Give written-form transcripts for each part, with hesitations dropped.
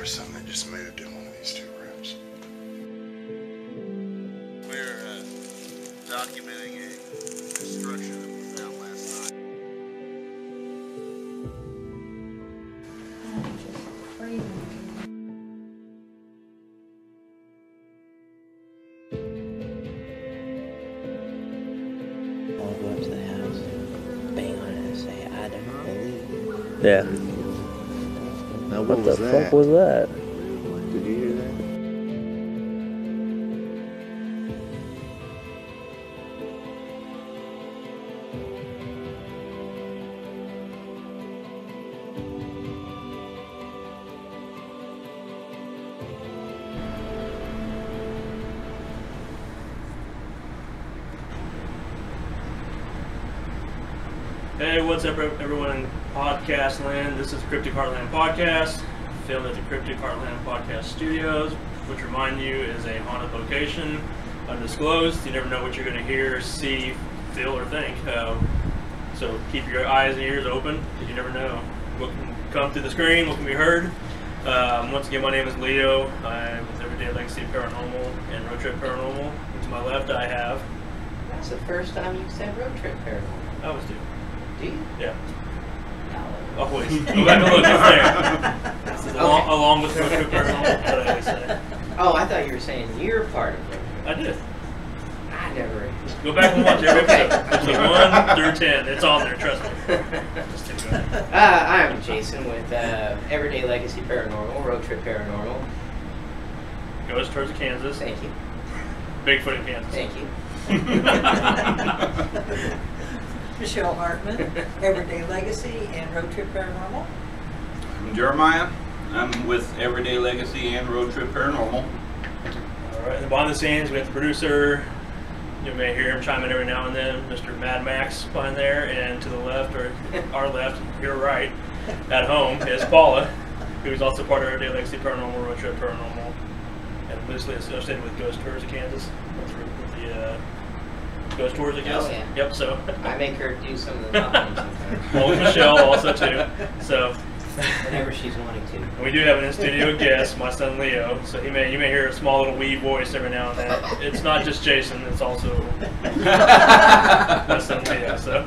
person that just moved in one of these 2 rooms. We're documenting a structure that we found last night. I'll go up to the house, bang on it and say, I don't believe. Yeah. Now, What the fuck was that? Did you hear that? Hey, what's up, everyone in podcast land? This is Cryptic Heartland podcast, filmed at the Cryptic Heartland podcast studios, which, remind you, is a haunted location, undisclosed. You never know what you're going to hear, see, feel, or think. So keep your eyes and ears open, because you never know what can come through the screen, what can be heard. Once again, my name is Leo. I'm with Everyday Legacy Paranormal and Road Trip Paranormal. And to my left, I have... That's the first time you said road trip paranormal. I always do. Do you? Yeah. No. Always. Go back and look, it's there. This is along with Road Trip Paranormal, that's what I always say. Oh, I thought you were saying you're part of it. I did. I never. Go back and watch every episode. Episode 1 through 10. It's on there, trust me. Just take it back. I'm Jason with Everyday Legacy Paranormal, Road Trip Paranormal. Goes towards Kansas. Thank you. Bigfoot in Kansas. Thank you. Michelle Hartman, Everyday Legacy and Road Trip Paranormal. I'm Jeremiah. I'm with Everyday Legacy and Road Trip Paranormal. All right, and behind the scenes, we have the producer. You may hear him chime in every now and then, Mr. Mad Max behind there, and to the left, or our left, your right, at home, is Paula, who's also part of Everyday Legacy Paranormal, Road Trip Paranormal, and loosely associated with Ghost Tours of Kansas. That's with the Ghost Tours, I guess. Oh, yeah. Yep, so. I make her do some of the talking sometimes. Well, with Michelle also, too. So. Whenever she's wanting to. And we do have an in-studio guest, my son Leo. So you may hear a small little wee voice every now and then. It's not just Jason; it's also my son Leo. So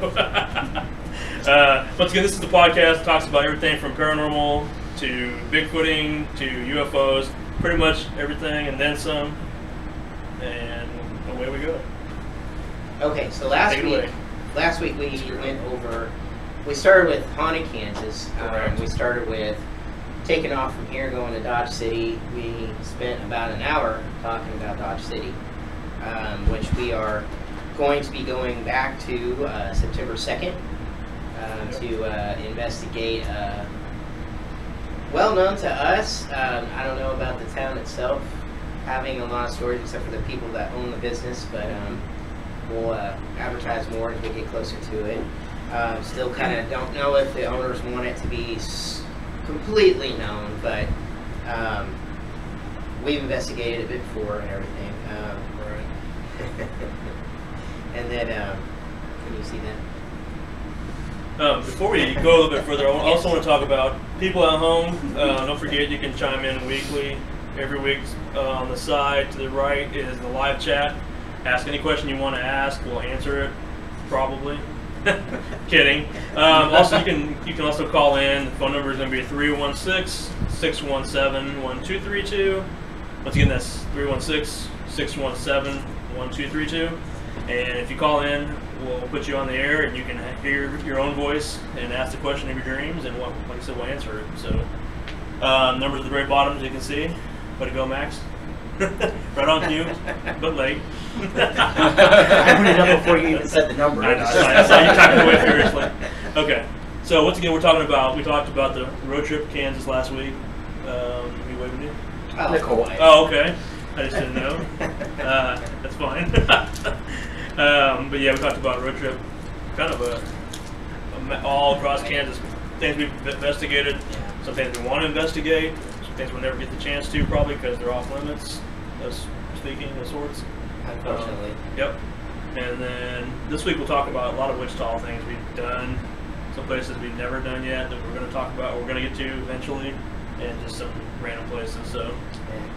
once again, this is the podcast that talks about everything from paranormal to Bigfooting to UFOs, pretty much everything, and then some. And away we go. Okay, so last week we went over. We started with haunted Kansas. We started with taking off from here, going to Dodge City. We spent about an hour talking about Dodge City, which we are going to be going back to September 2nd to investigate. Well known to us. I don't know about the town itself having a lot of stories, except for the people that own the business, but we'll advertise more as we get closer to it. Still kind of don't know if the owners want it to be completely known, but we've investigated it before and everything. Right. And then, can you see that? Before we go a little bit further, I also want to talk about people at home. Don't forget, you can chime in weekly. Every week on the side to the right is the live chat. Ask any question you want to ask. We'll answer it, probably. Kidding. Also, you can also call in. The phone number is going to be 316-617-1232. Once again, that's 316-617-1232. And if you call in, we'll put you on the air, and you can hear your own voice and ask the question of your dreams, and like I said, we'll answer it. So, numbers at the very bottom, as you can see. Way to go, Max. Right on cue, but late. I put it up before you even said the number. I know, I saw you typing away furiously. Okay, so once again, we talked about the road trip to Kansas last week. You waving me? Nicole. Oh, okay. I just didn't know. That's fine. But yeah, we talked about road trip, kind of all across Kansas. Things we've investigated, some things we want to investigate. Things we'll never get the chance to, probably because they're off limits, speaking of sorts. Unfortunately. Yep. And then this week we'll talk about a lot of Wichita things we've done, some places we've never done yet that we're going to talk about, or we're going to get to eventually, and just some random places. So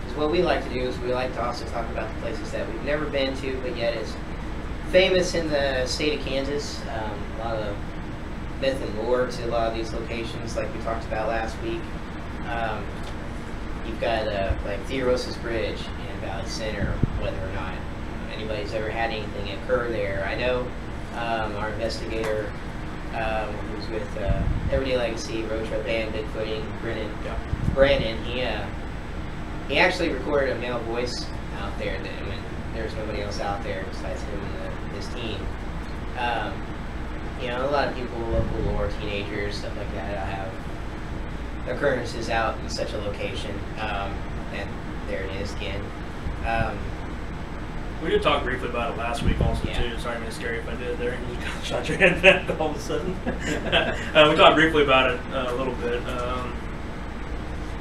Because what we like to do is we like to also talk about the places that we've never been to, but yet is famous in the state of Kansas. A lot of myth and lore to a lot of these locations, like we talked about last week. You've got like Theodoros Bridge in Valley Center, whether or not anybody's ever had anything occur there. I know our investigator who's with Everyday Legacy, Road Trip and Bigfooting, Brandon, he actually recorded a male voice out there that when there's nobody else out there besides him and his team. You know, a lot of people, local lore, teenagers, stuff like that, have occurrences out in such a location. And there it is again. we did talk briefly about it last week also too. Sorry, I mean, scary if I did there. You just shot your head back all of a sudden. We talked briefly about it a little bit.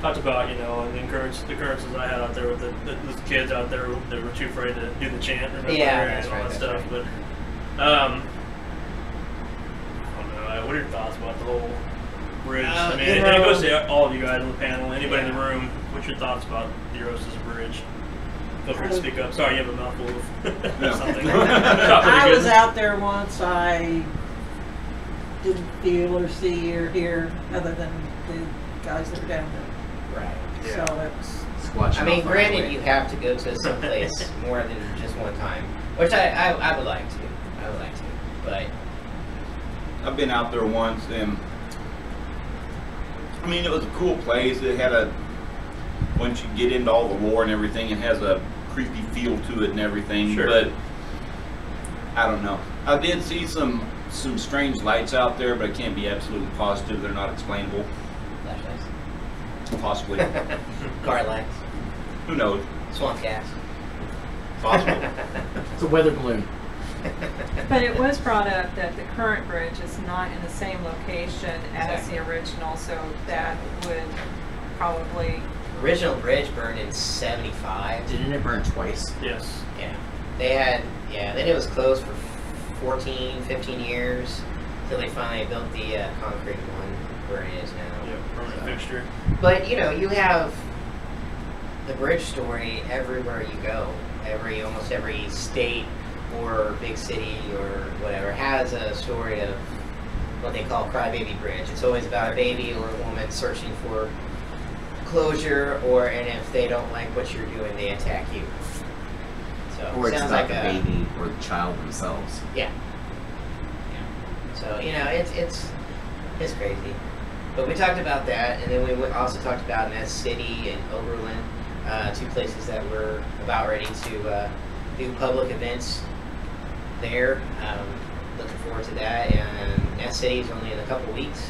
Talked about, you know, the occurrences I had out there with the kids out there that were too afraid to do the chant and all that stuff. Right. But I don't know. What are your thoughts about the whole bridge? I mean, and it goes to all of you guys on the panel, anybody in the room. What's your thoughts about the Theodoros Bridge? Feel free to speak up. Sorry, you have a mouthful of something. I was out there once. I didn't feel or see or hear other than the guys that were down there. Right. Yeah. So it's. I mean, granted, you have to go to some place more than just one time, which I would like to. I would like to, but I've been out there once, and I mean, it was a cool place. It had once you get into all the lore and everything, it has a creepy feel to it and everything. Sure. But I don't know. I did see some strange lights out there, but I can't be absolutely positive they're not explainable. flashlights, Possibly. car lights, Who knows? swamp gas. Possible. It's a weather balloon. But it was brought up that the current bridge is not in the same location as the original, so that would probably... Original bridge burned in '75. Didn't it burn twice? Yes. Yeah. They had, then it was closed for 14, 15 years until they finally built the concrete one where it is now. Yeah, permanent fixture. But, you know, you have the bridge story everywhere you go. Almost every state or big city or whatever has a story of what they call crybaby bridge. It's always about a baby or a woman searching for closure, and if they don't like what you're doing, they attack you. So Or it's sounds about like the baby or the child themselves. Yeah. So, you know, it's crazy. But we talked about that, and then we also talked about Ness City and Oberlin, two places that we're about ready to do public events there. Looking forward to that. And Ness City is only in a couple weeks.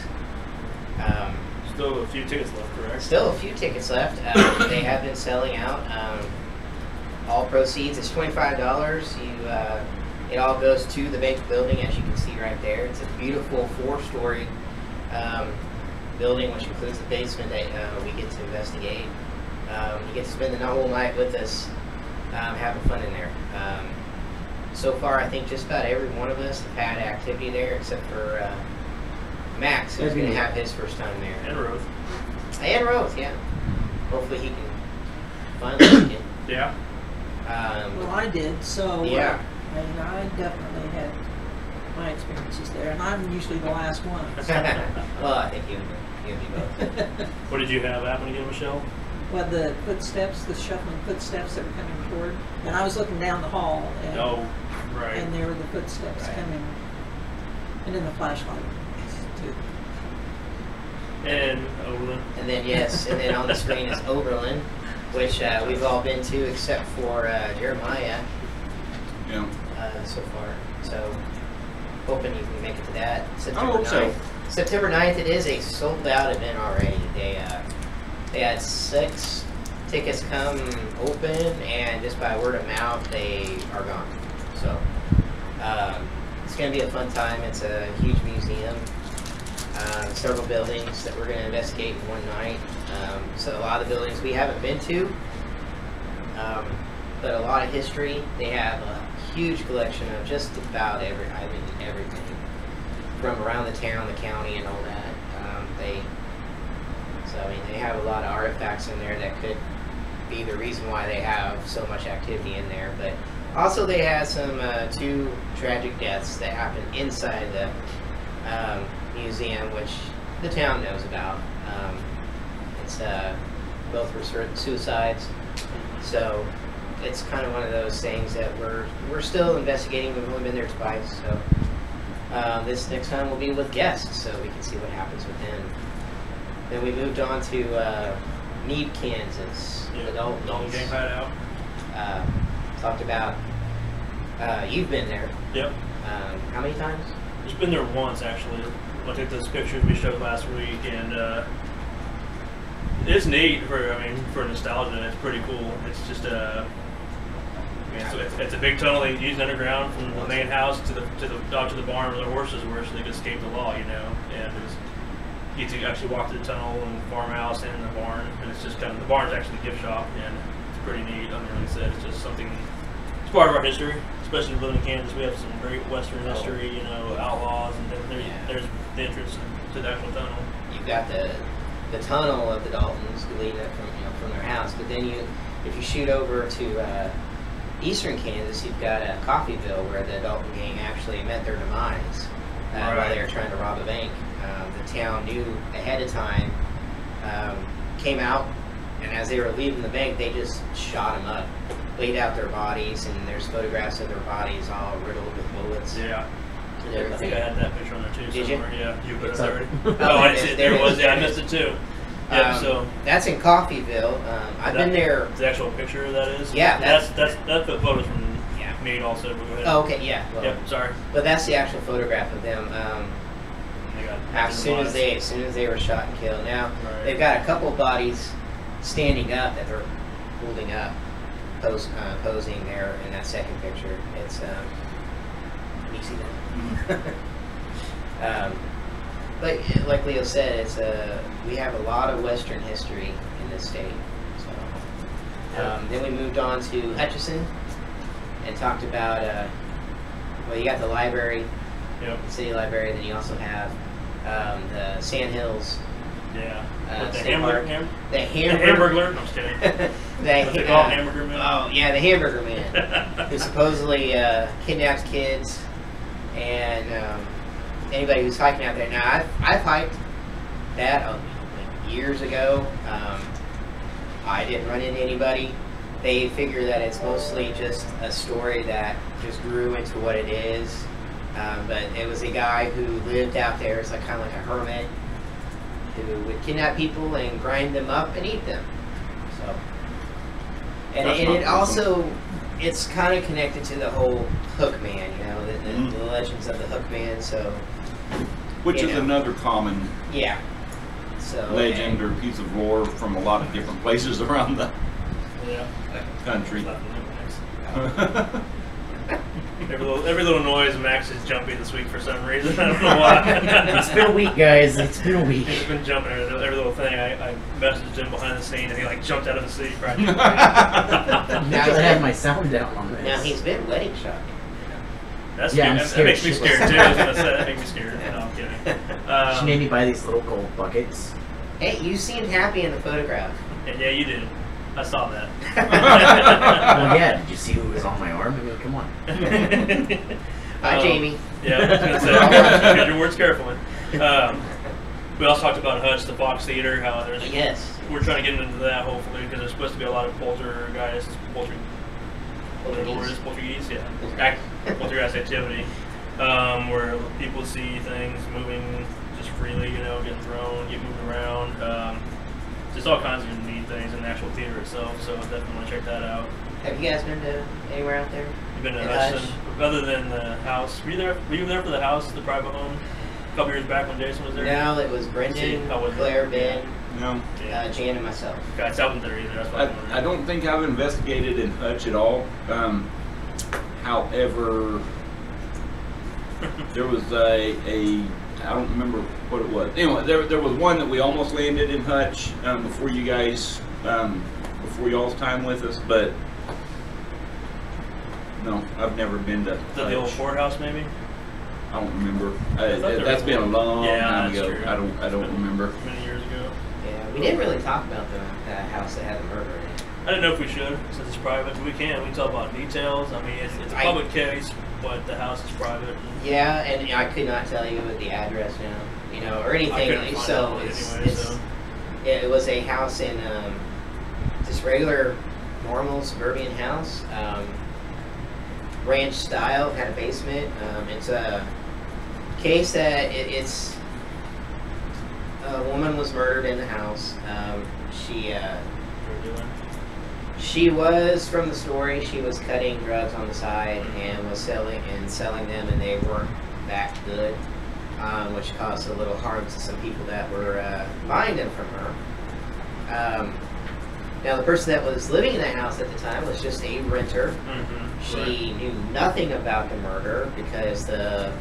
Still a few tickets left, correct? Still a few tickets left. They have been selling out. All proceeds is $25. It all goes to the bank building, as you can see right there. It's a beautiful 4-story building, which includes the basement that we get to investigate. You get to spend the whole night with us, having fun in there. So far, I think just about every one of us have had activity there, except for Max, who's going to have his first time there. And Roth. And Roth, yeah. Hopefully he can finally make it. Yeah. Well, I did, so Yeah. and I definitely had my experiences there, and I'm usually the last one. So. Well, I think you and me both. What did you have happen again, Michelle? Well, the footsteps, the shuffling footsteps that were coming toward, and I was looking down the hall, and, Oh, right. and there were the footsteps coming, and then the flashlight too. And Oberlin. And then on the screen is Oberlin, which we've all been to except for Jeremiah Yeah. so far. So hoping you can make it to that. I hope so. September 9th, it is a sold out event already. They had 6 tickets come open, and just by word of mouth, they are gone. So it's going to be a fun time. It's a huge museum. Several buildings that we're going to investigate in one night. So a lot of the buildings we haven't been to, but a lot of history. They have a huge collection of just about everything from around the town, the county, and all that. So I mean, they have a lot of artifacts in there that could be the reason why they have so much activity in there. But also they had some 2 tragic deaths that happened inside the museum, which the town knows about. It's both were suicides, so it's kind of one of those things that we're still investigating. We've only been there twice, so this next time will be with guests, so we can see what happens with them. Then we moved on to Meade, Kansas. Yeah, the Dalton Gang Hideout. Talked about. You've been there. Yep. How many times? Just been there once, actually. Looked at those pictures we showed last week, and it's neat for nostalgia. It's pretty cool. It's just it's a big tunnel they use underground from the main house to the barn where the horses were, so they could escape the law, And you get to actually walk through the tunnel and the farmhouse and the barn, and it's just the barn's actually a gift shop, and it's pretty neat. Like I said, it's just something. It's part of our history, especially living in Kansas. We have some great Western history, outlaws, and then there's the entrance to the actual tunnel. You've got the tunnel of the Daltons leading up from their house, but then if you shoot over to eastern Kansas, you've got Coffeyville, where the Dalton gang actually met their demise while they were trying to rob a bank. The town knew ahead of time, came out, and as they were leaving the bank, they just shot them up, laid out their bodies, and there's photographs of their bodies all riddled with bullets. Yeah. I think I had that picture on there too. Did somewhere. you? Yeah, you put it already. Oh, I didn't see it. There it was. Yeah, I missed it too. Yeah, so that's in Coffeyville. I've been there. The actual picture of that is. Yeah, that's the photos from Meade also. But go ahead. Oh, okay, yeah. Well, yep. Sorry. But that's the actual photograph of them. As soon as they were shot and killed. Now they've got a couple of bodies standing up that they're holding up, posing there in that second picture. It's you see that? But like Leo said, it's we have a lot of Western history in this state. So then we moved on to Hutchinson and talked about well, you got the library, the city library. Then you also have the Sandhills. Yeah. The Hamburglar. No, I'm just kidding. They call Hamburger Man. Oh yeah, the Hamburger Man, who supposedly kidnaps kids, and anybody who's hiking out there. Now I've hiked that years ago. I didn't run into anybody. They figure that it's mostly just a story that just grew into what it is. But it was a guy who lived out there as kind of like a hermit, who would kidnap people and grind them up and eat them. So, and it also, it's kind of connected to the whole Hook Man, the legends of the Hook Man. So, which is another common legend or piece of lore from a lot of different places around the country. Every little noise, Max is jumping this week for some reason. I don't know why. It's been a week, guys. It's been a week. He's been jumping every little thing. I messaged him behind the scene, and he jumped out of the seat practically. Now I have my sound down on this. Now he's been wedding shopping. That's that makes me scared too. I was gonna say that makes me scared. No, I'm kidding. She made me buy these little gold buckets. Hey, you seemed happy in the photograph. Yeah, you did. I saw that. Well, yeah. Did you see who was on my arm? I mean, come on. Hi, Jamie. Yeah, I was gonna say, use your words carefully. We also talked about Hutch, the Fox Theater. How there's we're trying to get into that hopefully because there's supposed to be a lot of poltergeist activity, where people see things moving just freely, getting thrown, get moved around. Just all kinds of neat things in the actual theater itself, so definitely want to check that out. Have you guys been to anywhere out there? You've been to Hutchinson? Other than the house. Were you there for the house, the private home? A couple years back when Jason was there? No, it was Brendan, Claire, Ben, Jan, and myself. Guys, I wasn't there either. That's why I don't think I've investigated in Hutch at all. However, there was I don't remember what it was. Anyway, there was one that we almost landed in Hutch before you guys, before y'all's time with us, but no, I've never been to Hutch. The old courthouse, maybe? I don't remember. That's been a long time ago. True. I don't remember. Many years ago. Yeah, We didn't really talk about the house that had the murder in it. I didn't know if we should, since it's private. We can. We can talk about details. I mean, it's a public case, but the house is private. Yeah, and I could not tell you the address now, you know, or anything. So it was a house in just regular, normal suburban house, ranch style, had a basement. It's a case that it's a woman was murdered in the house. She was, from the story, she was cutting drugs on the side and was selling them, and they weren't that good, which caused a little harm to some people that were buying them from her. Now, the person that was living in the house at the time was just a renter. She knew nothing about the murder because the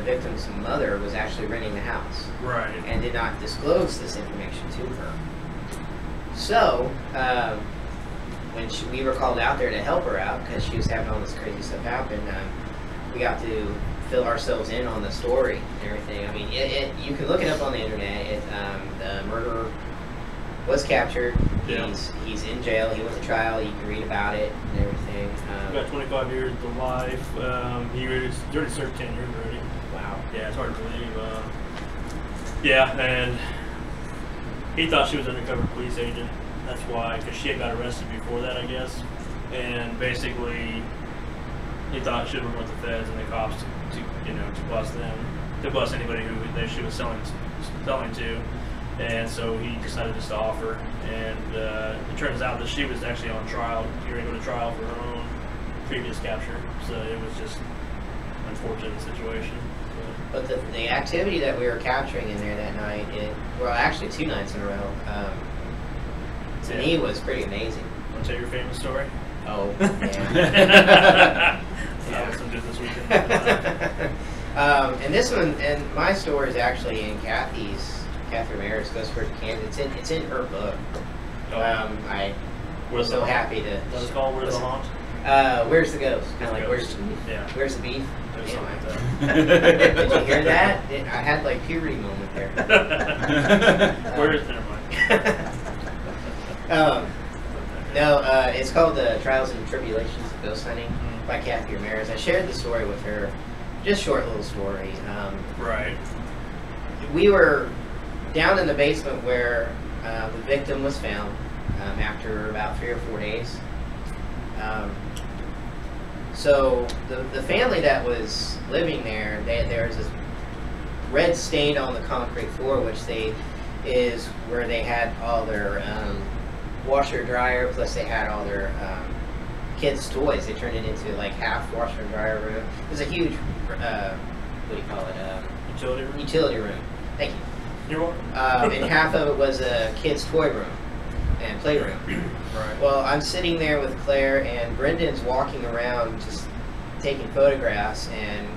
victim's mother was actually renting the house, and did not disclose this information to her. So, when we were called out there to help her out because she was having all this crazy stuff happen, we got to fill ourselves in on the story and everything. I mean, you can look it up on the internet. The murderer was captured. Yeah. He's in jail. He went to trial. You can read about it and everything. He got 25 years to life. He was already served 10 years already. Wow. Yeah, it's hard to believe. Yeah, and he thought she was an undercover police agent. That's why, because she had got arrested before that, I guess. And basically, he thought she would with the feds and the cops to bust them, to bust anybody who she was selling to. And so he decided just to offer. And it turns out that she was actually on trial. She was going to go to trial for her own previous capture. So it was just an unfortunate situation. But the activity that we were capturing in there that night, well, actually 2 nights in a row, to me was pretty amazing. Want to tell your famous story? Oh, yeah. That was some good this weekend. And this one, and my story is actually in Cathy Ramirez, Ghost for Kansas. It's in her book. I was so happy to. What's it called? Where's the haunt? Where's the ghost? Kind of like Where's the beef? Yeah. Where's the beef? Something like that. Did you hear that? I had like puberty moment there. Where is? Never mind. No, it's called The Trials and Tribulations of Ghost Hunting by Cathy Ramirez. I shared the story with her, just short little story. Right. We were down in the basement where the victim was found after about 3 or 4 days. So the family that was living there, there was this red stain on the concrete floor, which is where they had all their washer dryer, plus they had all their kids' toys. They turned it into like half washer and dryer room. It was a huge, what do you call it? Utility room? Utility room. Thank you. You're welcome. And half of it was a kid's toy room and playroom. Right. Well, I'm sitting there with Claire, and Brendan's walking around just taking photographs, and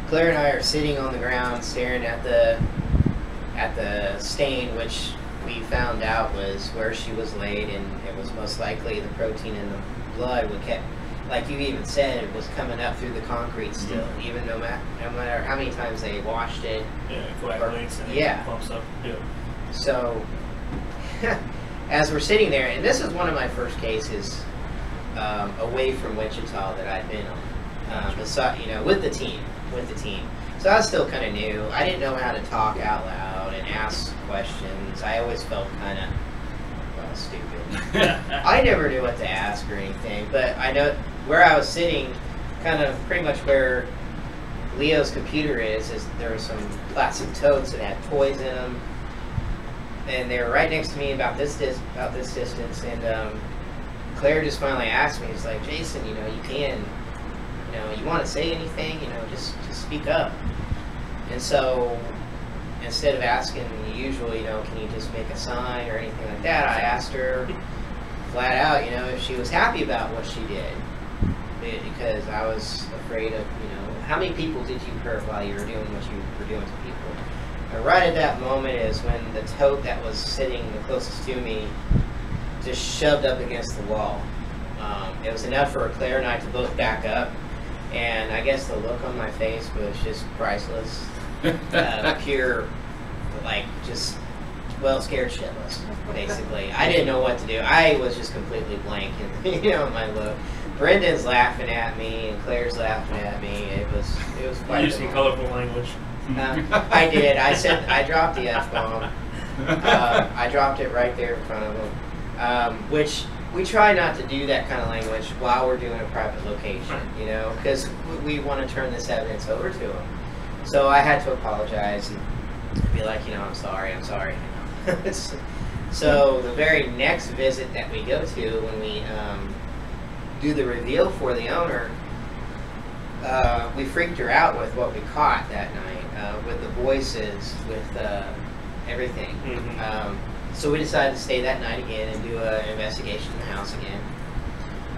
Claire and I are sitting on the ground staring at the stain, which we found out was where she was laid, and it was most likely the protein in the blood would kept, like you even said, it was coming up through the concrete still, even no matter how many times they washed it. Yeah, it coagulates and it pumps up. Yeah. So, as we're sitting there, and this is one of my first cases away from Wichita that I've been on, with the team. So I was still kind of new. I didn't know how to talk out loud and ask questions. I always felt kind of, stupid. I never knew what to ask or anything, but I know where I was sitting, kind of pretty much where Leo's computer is there were some plastic totes that had toys in them, and they were right next to me about this distance, and Claire just finally asked me, it's like, Jason, you want to say anything, just speak up. And so instead of asking the usual, can you just make a sign or anything like that, I asked her flat out, if she was happy about what she did, because I was afraid of, how many people did you hurt while you were doing what you were doing to people? And right at that moment is when the tote that was sitting the closest to me just shoved up against the wall. It was enough for Claire and I to both back up, and I guess the look on my face was just priceless. like just, well, scared shitless, basically. I didn't know what to do. I was just completely blank in, you know, my look. Brendan's laughing at me and Claire's laughing at me. It was quite. You used some colorful language. I did. I dropped the F-bomb. I dropped it right there in front of them, which we try not to do that kind of language while we're doing a private location, you know, because we want to turn this evidence over to them. So I had to apologize and be like, you know, I'm sorry. You know. So the very next visit that we go to, when we do the reveal for the owner, we freaked her out with what we caught that night, with the voices, with everything. So we decided to stay that night again and do an investigation in the house again.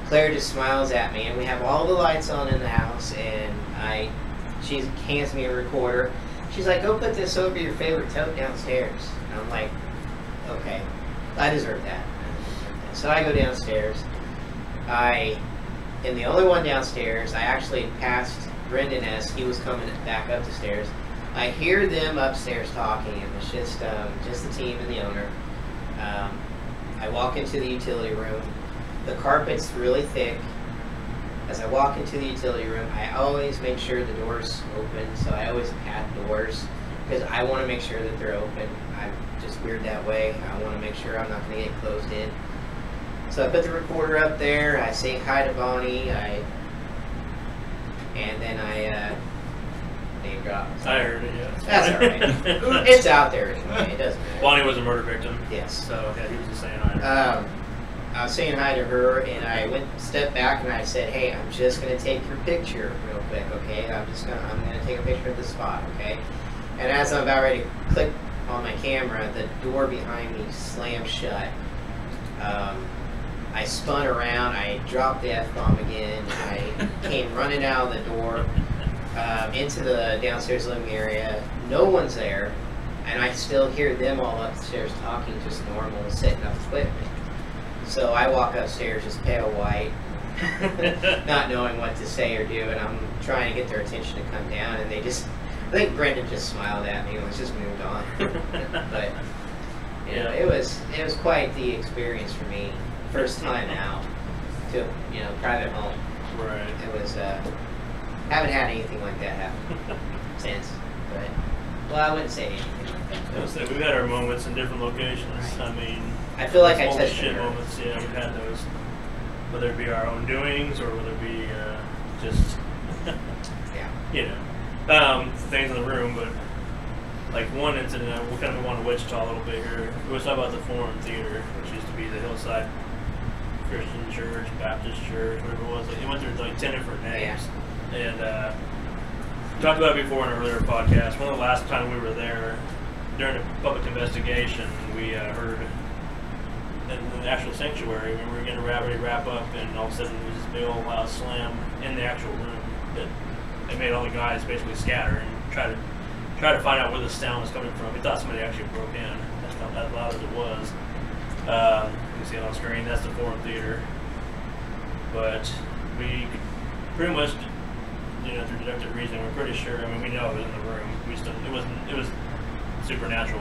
Claire just smiles at me, and we have all the lights on in the house, and she hands me a recorder. She's like, go put this over your favorite tote downstairs. And I'm like, okay, I deserve that. So I go downstairs. I am the only one downstairs. I actually passed Brendan as he was coming back up the stairs. I hear them upstairs talking. It was just the team and the owner. I walk into the utility room. The carpet's really thick. As I walk into the utility room, I always make sure the door's open, so I always pat doors because I want to make sure that they're open. I'm just weird that way. I want to make sure I'm not going to get closed in. So I put the recorder up there. I say hi to Bonnie. And then I name drop. I heard it, yeah. That's all right. It's out there anyway. It doesn't matter. Bonnie was a murder victim. Yes. So yeah, he was just saying hi to her. I was saying hi to her, and I stepped back, and I said, "Hey, I'm just gonna take your picture real quick, okay? I'm gonna take a picture of the spot, okay?" And as I'm about ready to click on my camera, the door behind me slammed shut. I spun around. I dropped the F-bomb again. I came running out of the door into the downstairs living area. No one's there, and I still hear them all upstairs talking just normal, setting up equipment. So I walk upstairs just pale white, not knowing what to say or do, and I'm trying to get their attention to come down, and I think Brendan just smiled at me and was just moved on. But you know, it was quite the experience for me. First time out to private home. Right. It was haven't had anything like that happen since. But well, I wouldn't say anything like that. I would say we've had our moments in different locations. I mean, I feel like I all the touched shit her. moments. Yeah, we've had those. Whether it be our own doings or whether it be just things in the room. But like one incident, we'll kind of move on to Wichita a little bit here. We was talking about the Forum Theater, which used to be the Hillside Christian Church, Baptist Church, whatever it was. Like, it went through like 10 different names. Yeah. And we talked about it before in an earlier podcast. One of the last time we were there, during a public investigation, we heard in the actual sanctuary when we were getting ready to wrap up, and all of a sudden there was this big old loud slam in the actual room that it made all the guys basically scatter and try to find out where the sound was coming from. We thought somebody actually broke in. That's not as loud as it was. You can see it on screen. That's the Forum Theater. But we pretty much, through deductive reasoning, we're pretty sure. I mean, we know it was in the room. It was supernatural,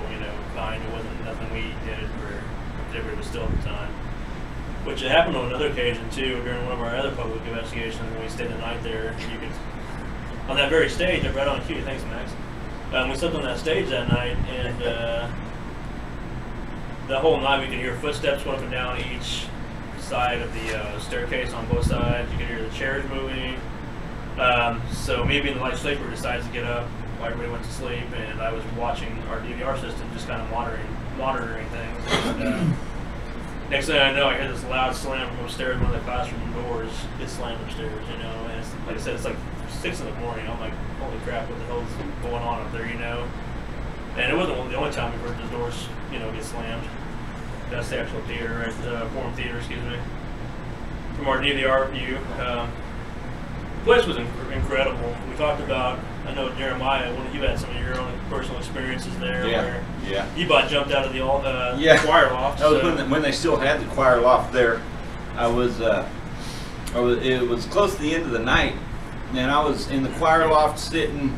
kind. It wasn't nothing we did or whatever. It was still at the time. Which it happened on another occasion too, during one of our other public investigations when we stayed the night there. You could, on that very stage, right on cue. Thanks, Max. We slept on that stage that night, and the whole night we could hear footsteps going up and down each side of the staircase on both sides. You could hear the chairs moving. So me being the light sleeper decided to get up while everybody went to sleep, and I was watching our DVR system, just kind of monitoring things. And, next thing I know, I hear this loud slam from upstairs. One of the classroom doors gets slammed upstairs. And it's, like I said, it's like 6 in the morning. I'm like, holy crap, what the hell is going on up there? And it wasn't the only time we've heard the doors, get slammed. That's the actual theater, right? The Forum Theater, excuse me. From our DVR view, the place was incredible. We talked about, I know Jeremiah, you had some of your own personal experiences there. Yeah. You jumped out of the choir loft. That was when they still had the choir loft there. It was close to the end of the night, and I was in the choir loft sitting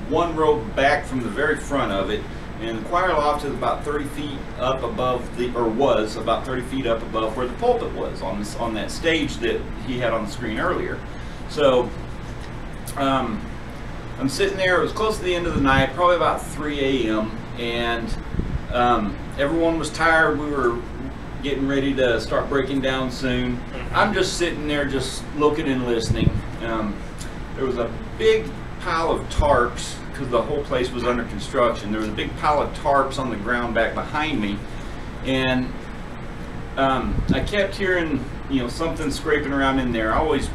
one row back from the very front of it, And the choir loft is about 30 feet up above was about 30 feet up above where the pulpit was on that stage that he had on the screen earlier. So I'm sitting there. It was close to the end of the night, probably about 3 a.m. and everyone was tired. We were getting ready to start breaking down soon. I'm just sitting there, just looking and listening. There was a big pile of tarps because the whole place was under construction. There was a big pile of tarps on the ground back behind me, and I kept hearing, something scraping around in there. I always,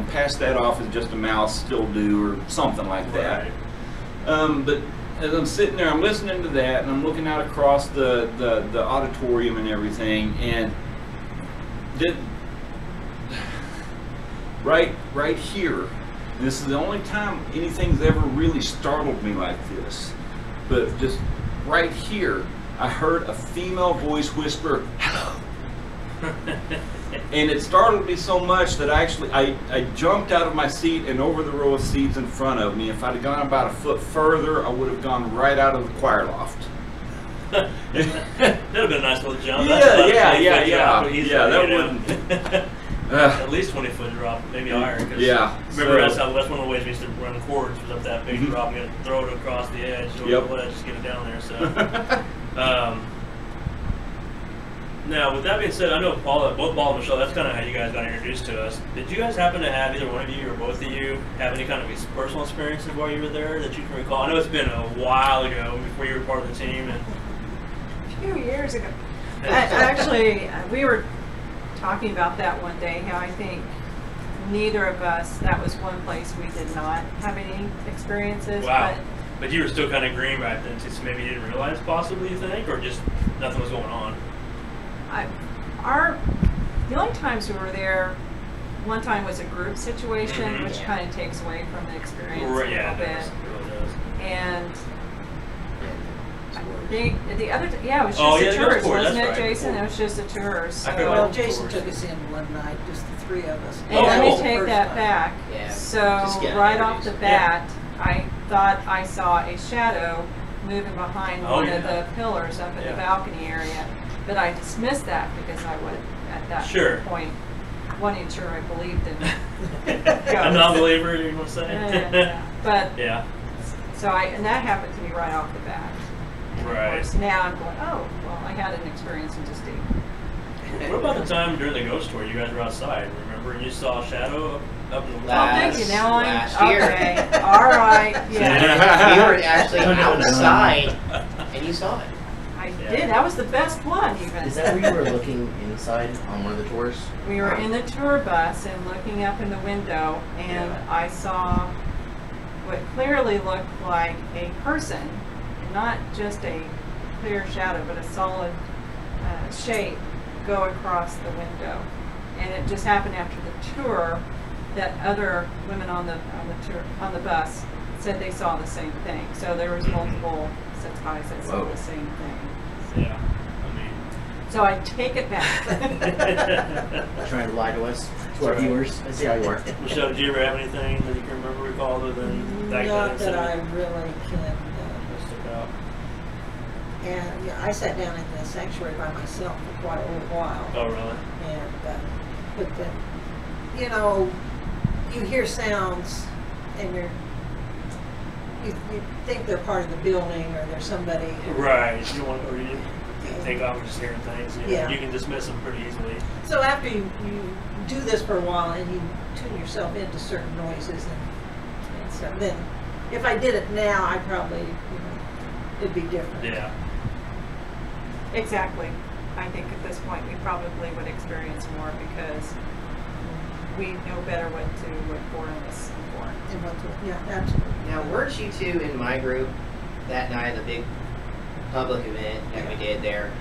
pass that off as just a mouse, still do, or something like that. Right. But as I'm sitting there, I'm listening to that, and I'm looking out across the auditorium and everything, and right here. This is the only time anything's ever really startled me like this. But just right here, I heard a female voice whisper, "Hello." And it startled me so much that I jumped out of my seat and over the row of seats in front of me. If I'd have gone about a foot further, I would have gone right out of the choir loft. That'd have been a nice little jump. Yeah, that wouldn't. At least 20-foot drop, maybe higher. Yeah. Remember, that's one of the ways we used to run cords, was up that big drop and throw it across the edge, over the ledge, just get it down there. So, now, with that being said, I know both Paul and Michelle, that's kind of how you guys got introduced to us. Did you guys happen to have, either one of you or both of you, have any kind of personal experiences while you were there that you can recall? I know it's been a while ago before you were part of the team. And a few years ago. Actually, we were talking about that one day, how I think neither of us, that was one place we did not have any experiences. Wow. But you were still kind of green right then, so maybe you didn't realize possibly, you think, or just nothing was going on? The only times we were there, one time was a group situation, which kind of takes away from the experience a little bit. It really does. And the other, it was just a tours, wasn't it, Jason? It was just a tours. So. Well, Jason took us in one night, just the three of us. And let me take that back. Yeah. So right off the bat, I thought I saw a shadow moving behind one of the pillars up in the balcony area. But I dismissed that because I would, at that point, wasn't sure I believed in a non-believer, you want to say? But and that happened to me right off the bat. And of course, now I'm going, oh, well, I had an experience and just didn't. What about the time during the ghost tour? You guys were outside, remember? And you saw a shadow up in the thank you. Now okay. All right. Yeah. You were actually outside, and you saw it. I did. That was the best one, even. Is that where you were looking inside on one of the tours? We were in the tour bus and looking up in the window, and I saw what clearly looked like a person, and not just a clear shadow, but a solid shape go across the window. And it just happened after the tour that other women on the bus said they saw the same thing. So there was multiple sets of eyes that saw the same thing. Yeah, so I take it back. Trying to lie to us, to our viewers. I see how you are. Michelle, did you ever have anything that you can recall other than that? Not that I really can. Stick out. And I sat down in the sanctuary by myself for quite a little while. Oh, really? And but then, you hear sounds, and you think they're part of the building or there's somebody. Right. You want, or you think I'm just hearing things. You can dismiss them pretty easily. So after you do this for a while and you tune yourself into certain noises and stuff, then if I did it now, I probably it'd be different. Yeah. Exactly. I think at this point we probably would experience more because we know better what to look for in this for. Yeah, absolutely. Now, weren't you two in my group that night, the big public event that we did there?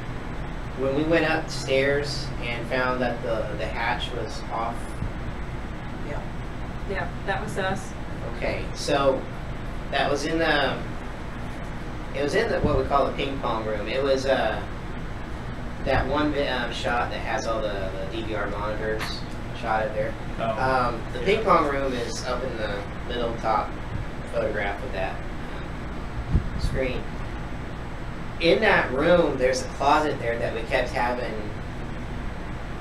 When we went upstairs and found that the hatch was off? Yeah. Yeah, that was us. Okay, so that was in the, what we call the ping pong room. It was that one shot that has all the DVR monitors shot of there. The ping pong room is up in the middle top photograph of that screen. in that room, there's a closet there that we kept having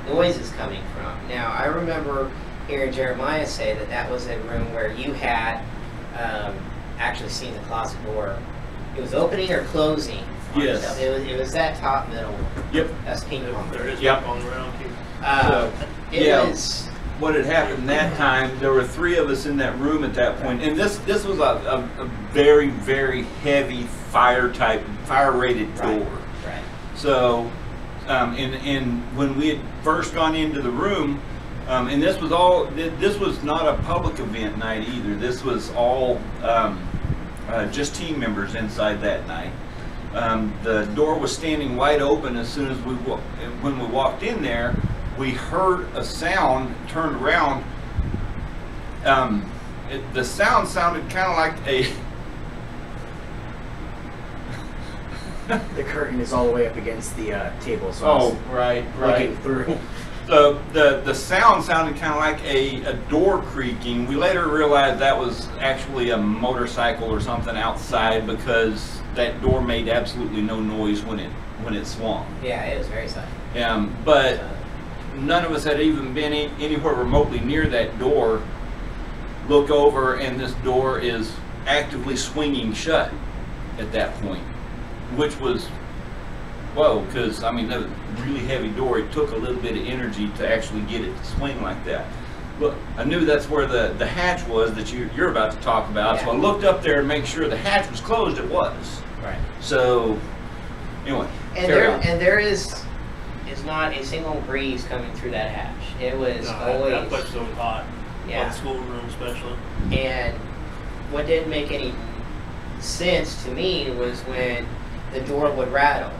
noises coming from. Now, I remember hearing Jeremiah say that that was a room where you had actually seen the closet door. It was opening or closing. Yes. It was that top middle one. Yep. That's ping pong. There is Yep. ping pong around here. It yeah. was. What had happened that time, there were 3 of us in that room at that point, and this was a very, very heavy fire rated door. Right. So, and when we had first gone into the room, and this was not a public event night either. This was all just team members inside that night. The door was standing wide open as soon as when we walked in there. We heard a sound, turned around. The sound sounded kind of like a... The curtain is all the way up against the table, so I was right. looking through. The sound sounded kind of like a door creaking. We later realized that was actually a motorcycle or something outside because that door made absolutely no noise when it swung. Yeah, it was very silent. But none of us had even been anywhere remotely near that door. Look over, and this door is actively swinging shut at that point, which was, whoa, because, I mean, that was a really heavy door. It took a little bit of energy to actually get it to swing like that. Look, I knew that's where the hatch was that you're about to talk about, Yeah. so I looked up there and make sure the hatch was closed. It was. Right. So, anyway, And there is not a single breeze coming through that hatch. It was always... That place was always hot. Yeah. The schoolroom especially. And what didn't make any sense to me was when the door would rattle.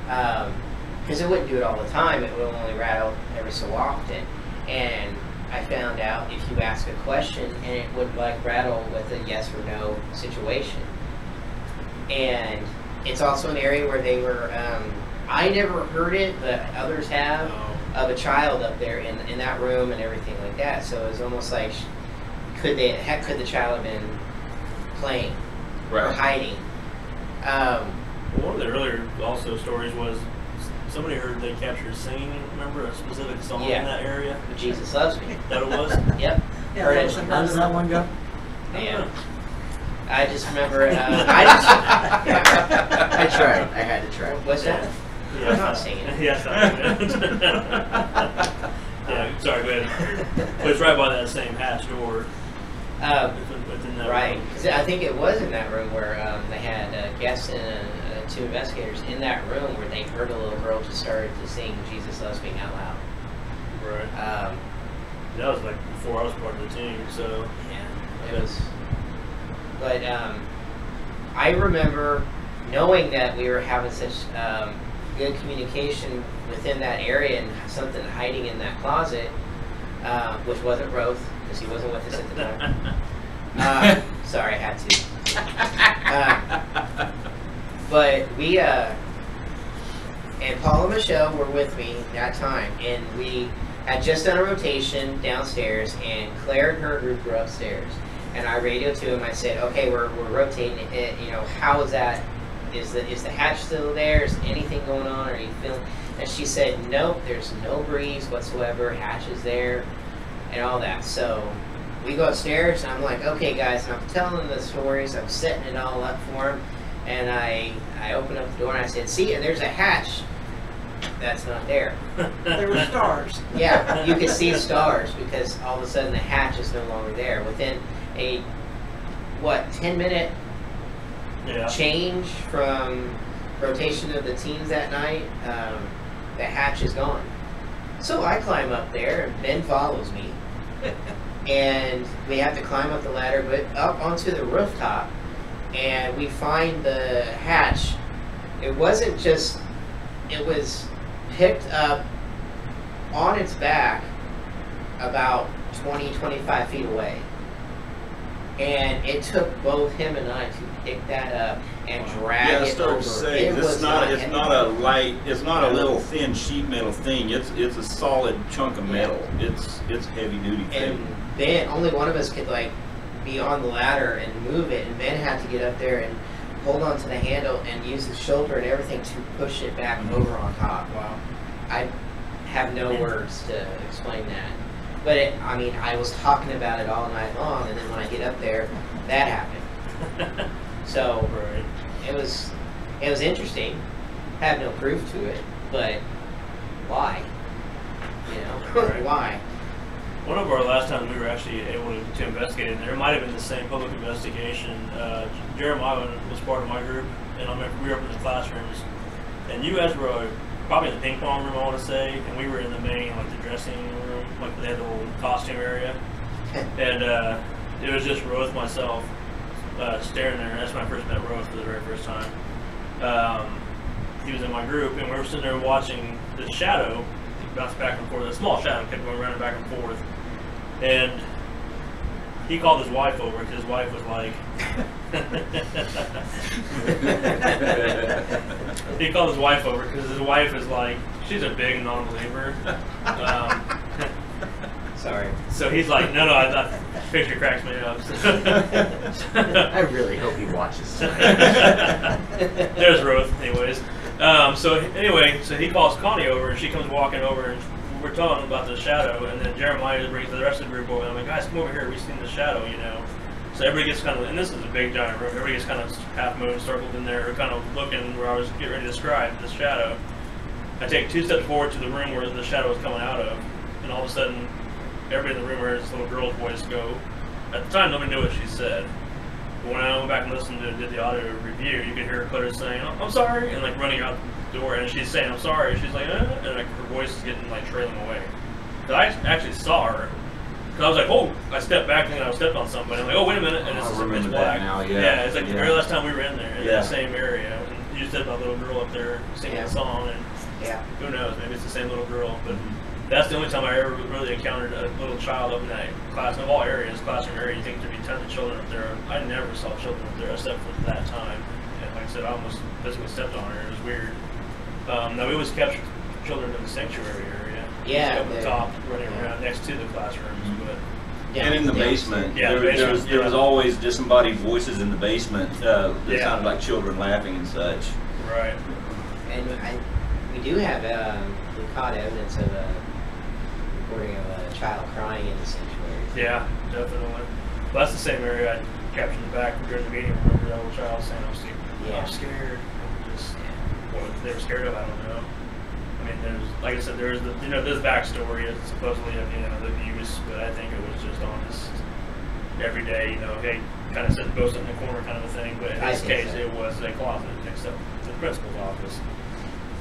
Because it wouldn't do it all the time. It would only rattle every so often. And I found out if you ask a question, and it would like rattle with a yes or no situation. And it's also an area where they were, I never heard it, but others have, of a child up there in that room and everything like that. So it was almost like, could the child have been playing or hiding? One of the earlier also stories was somebody heard they captured singing. Remember a specific song in that area? Jesus Loves Me. That it was? Yep. Yeah, Heard that it. was How does that one go? Yeah. I just remember. I tried. I had to try. What's that? Yeah, I'm not singing. Yes, yeah, sorry, go ahead. But it's right by that same hatch door. Within that Right. room. 'Cause I think it was in that room where they had guests and 2 investigators in that room where they heard a little girl just started to sing Jesus Loves Me out loud. Right. That was like before I was part of the team, so. Yeah, it was. But I remember knowing that we were having such good communication within that area and something hiding in that closet, which wasn't Roth, because he wasn't with us at the time. Sorry, I had to. But we, and Paul and Michelle were with me that time, and we had just done a rotation downstairs, and Claire and her group were upstairs. And I radioed to him. I said, "Okay, we're rotating it. You know, how is that? Is the hatch still there? Is anything going on? Are you feeling?" And she said, "Nope. There's no breeze whatsoever. Hatch is there, and all that." So we go upstairs, and I'm like, "Okay, guys." And I'm telling them the stories. I'm setting it all up for them. And I opened up the door and I said, "See, and there's a hatch that's not there." There were stars. Yeah, you could see stars because all of a sudden the hatch is no longer there. Within a 10-minute change from rotation of the teams that night, the hatch is gone. So I climb up there, and Ben follows me, and we have to climb up the ladder, but up onto the rooftop, and we find the hatch. It wasn't just, it was picked up on its back about 20-25 feet away. And it took both him and I to pick that up and drag I it started over. to say, it's not a little thin sheet metal thing. It's a solid chunk of metal. It's heavy duty thing. And Ben, only one of us could like be on the ladder and move it, and Ben had to get up there and hold on to the handle and use his shoulder and everything to push it back over on top. Wow. I have no words to explain that. But I mean, I was talking about it all night long, and then when I get up there, that happened. So Right. it was interesting. Have no proof to it, but why? You know, Right. why? One of our last times we were actually able to investigate it, and it might have been the same public investigation. Jeremiah was part of my group, and I remember we were up in the classrooms, and you guys were probably in the ping pong room, I want to say, and we were in the main, like the dressing room, like they had the little costume area, and it was just Roth, myself, staring there. That's when I first met Roth for the very first time. He was in my group, and we were sitting there watching the shadow bounce back and forth. A small shadow kept going running back and forth. And he called his wife over because his wife was like, he called his wife over because his wife is like, she's a big non-believer. Sorry. So he's like, no, that picture cracks me up. I really hope he watches tonight. There's Roth, anyways. So anyway, so he calls Connie over, and she comes walking over, and we're talking about the shadow, and then Jeremiah brings the rest of the group over, and I'm like, guys, come over here, we've seen the shadow, you know. So everybody gets kind of, and this is a big giant room, everybody gets kind of half moon circled in there, kind of looking where I was getting ready to describe the shadow. I take 2 steps forward to the room where the shadow was coming out of, and all of a sudden, everybody in the room heard this little girl's voice go. At the time, nobody knew what she said. But when I went back and listened to did the audio review, you could hear her clearly saying, "I'm sorry," and like running out the door, and she's saying, "I'm sorry." She's like, and like her voice is getting like trailing away. So I actually saw her. Cause I was like, oh, I stepped back thinking I was stepping on somebody. I'm like, oh, wait a minute, and it's remember black. that now, yeah. It's like the very last time we were in there, in Yeah. the same area. And you just said about a little girl up there singing a song, and who knows, maybe it's the same little girl. But that's the only time I ever really encountered a little child up in that class. Of all areas, classroom area, you think there'd be tons of children up there. I never saw children up there except for that time. And like I said, I almost physically stepped on her. It was weird. No, we always kept children in the sanctuary area. Yeah, Up the top, running around next to the classrooms, but. Yeah, And in the basement, Yeah, there was always disembodied voices in the basement that Yeah. sounded like children laughing and such. Right. And we do have, we caught evidence of a recording of a child crying in the sanctuary. Yeah, definitely. Well, that's the same area I captured in the back during the meeting. Remember that little child saying, I'm scared. Just, what they were scared of, I don't know. I mean, there's, like I said, there's the, there's backstory of supposedly of, the abuse, but I think it was just honest every day, hey, kind of sit and boast in the corner kind of a thing. But in this case, it was a closet next to the principal's office.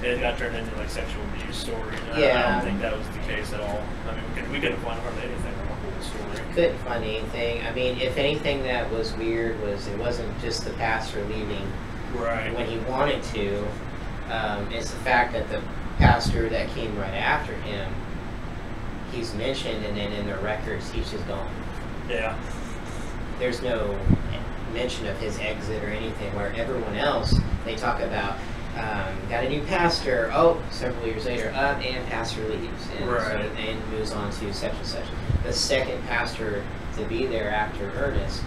It got turned into like sexual abuse story. I don't think that was the case at all. I mean, we couldn't find hardly anything on the whole story. Couldn't find anything. I mean, if anything that was weird was it wasn't just the pastor leaving when he wanted to. It's the fact that the pastor that came right after him, he's mentioned, and then in the records he's just gone. Yeah. There's no mention of his exit or anything, where everyone else, they talk about, got a new pastor, several years later, and pastor leaves, and moves on to such and such. The second pastor to be there after Ernest,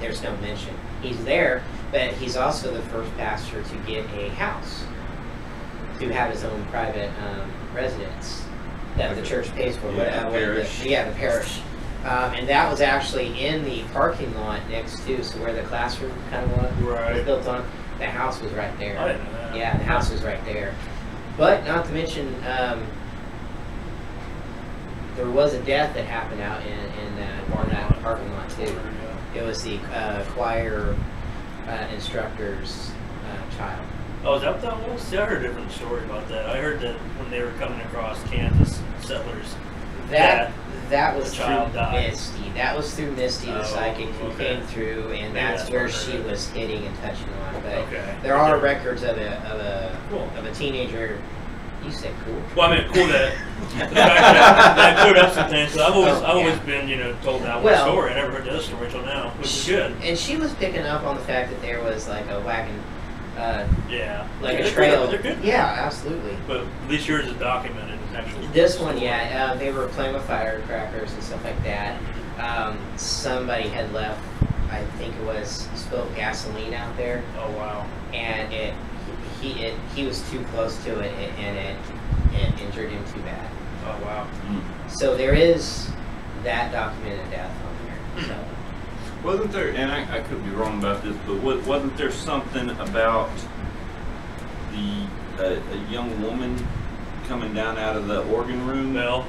there's no mention. He's there, but he's also the first pastor to get a house, to have his own private residence that the church pays for. The parish. The parish. And that was actually in the parking lot next to, so where the classroom kind of was built on. The house was right there. I didn't know that. Yeah, the house was right there. But not to mention, there was a death that happened out in that parking lot too. It was the choir instructor's child. Oh, is that what that was? See, I heard a different story about that. I heard that when they were coming across Kansas settlers, that was through died. Misty. That was through Misty, the psychic, who came through, and that's where she was hitting and touching on. But there are records of a teenager. You said cool. Well, I mean, cool that that cleared up some things. So I've always been, told that one story. I never heard the other story until now, which is good. And she was picking up on the fact that there was like a wagon. Like a They're trail. Good. They're good. Yeah, absolutely. But at least yours is documented. Actually. This one, they were playing with firecrackers and stuff like that. Somebody had left I think it was, spilled gasoline out there, Oh wow. and he was too close to it, and it injured him too bad. Oh wow. So there is that documented death on there. So. Wasn't there, and I could be wrong about this, but wasn't there something about a young woman coming down out of the organ room? Bell.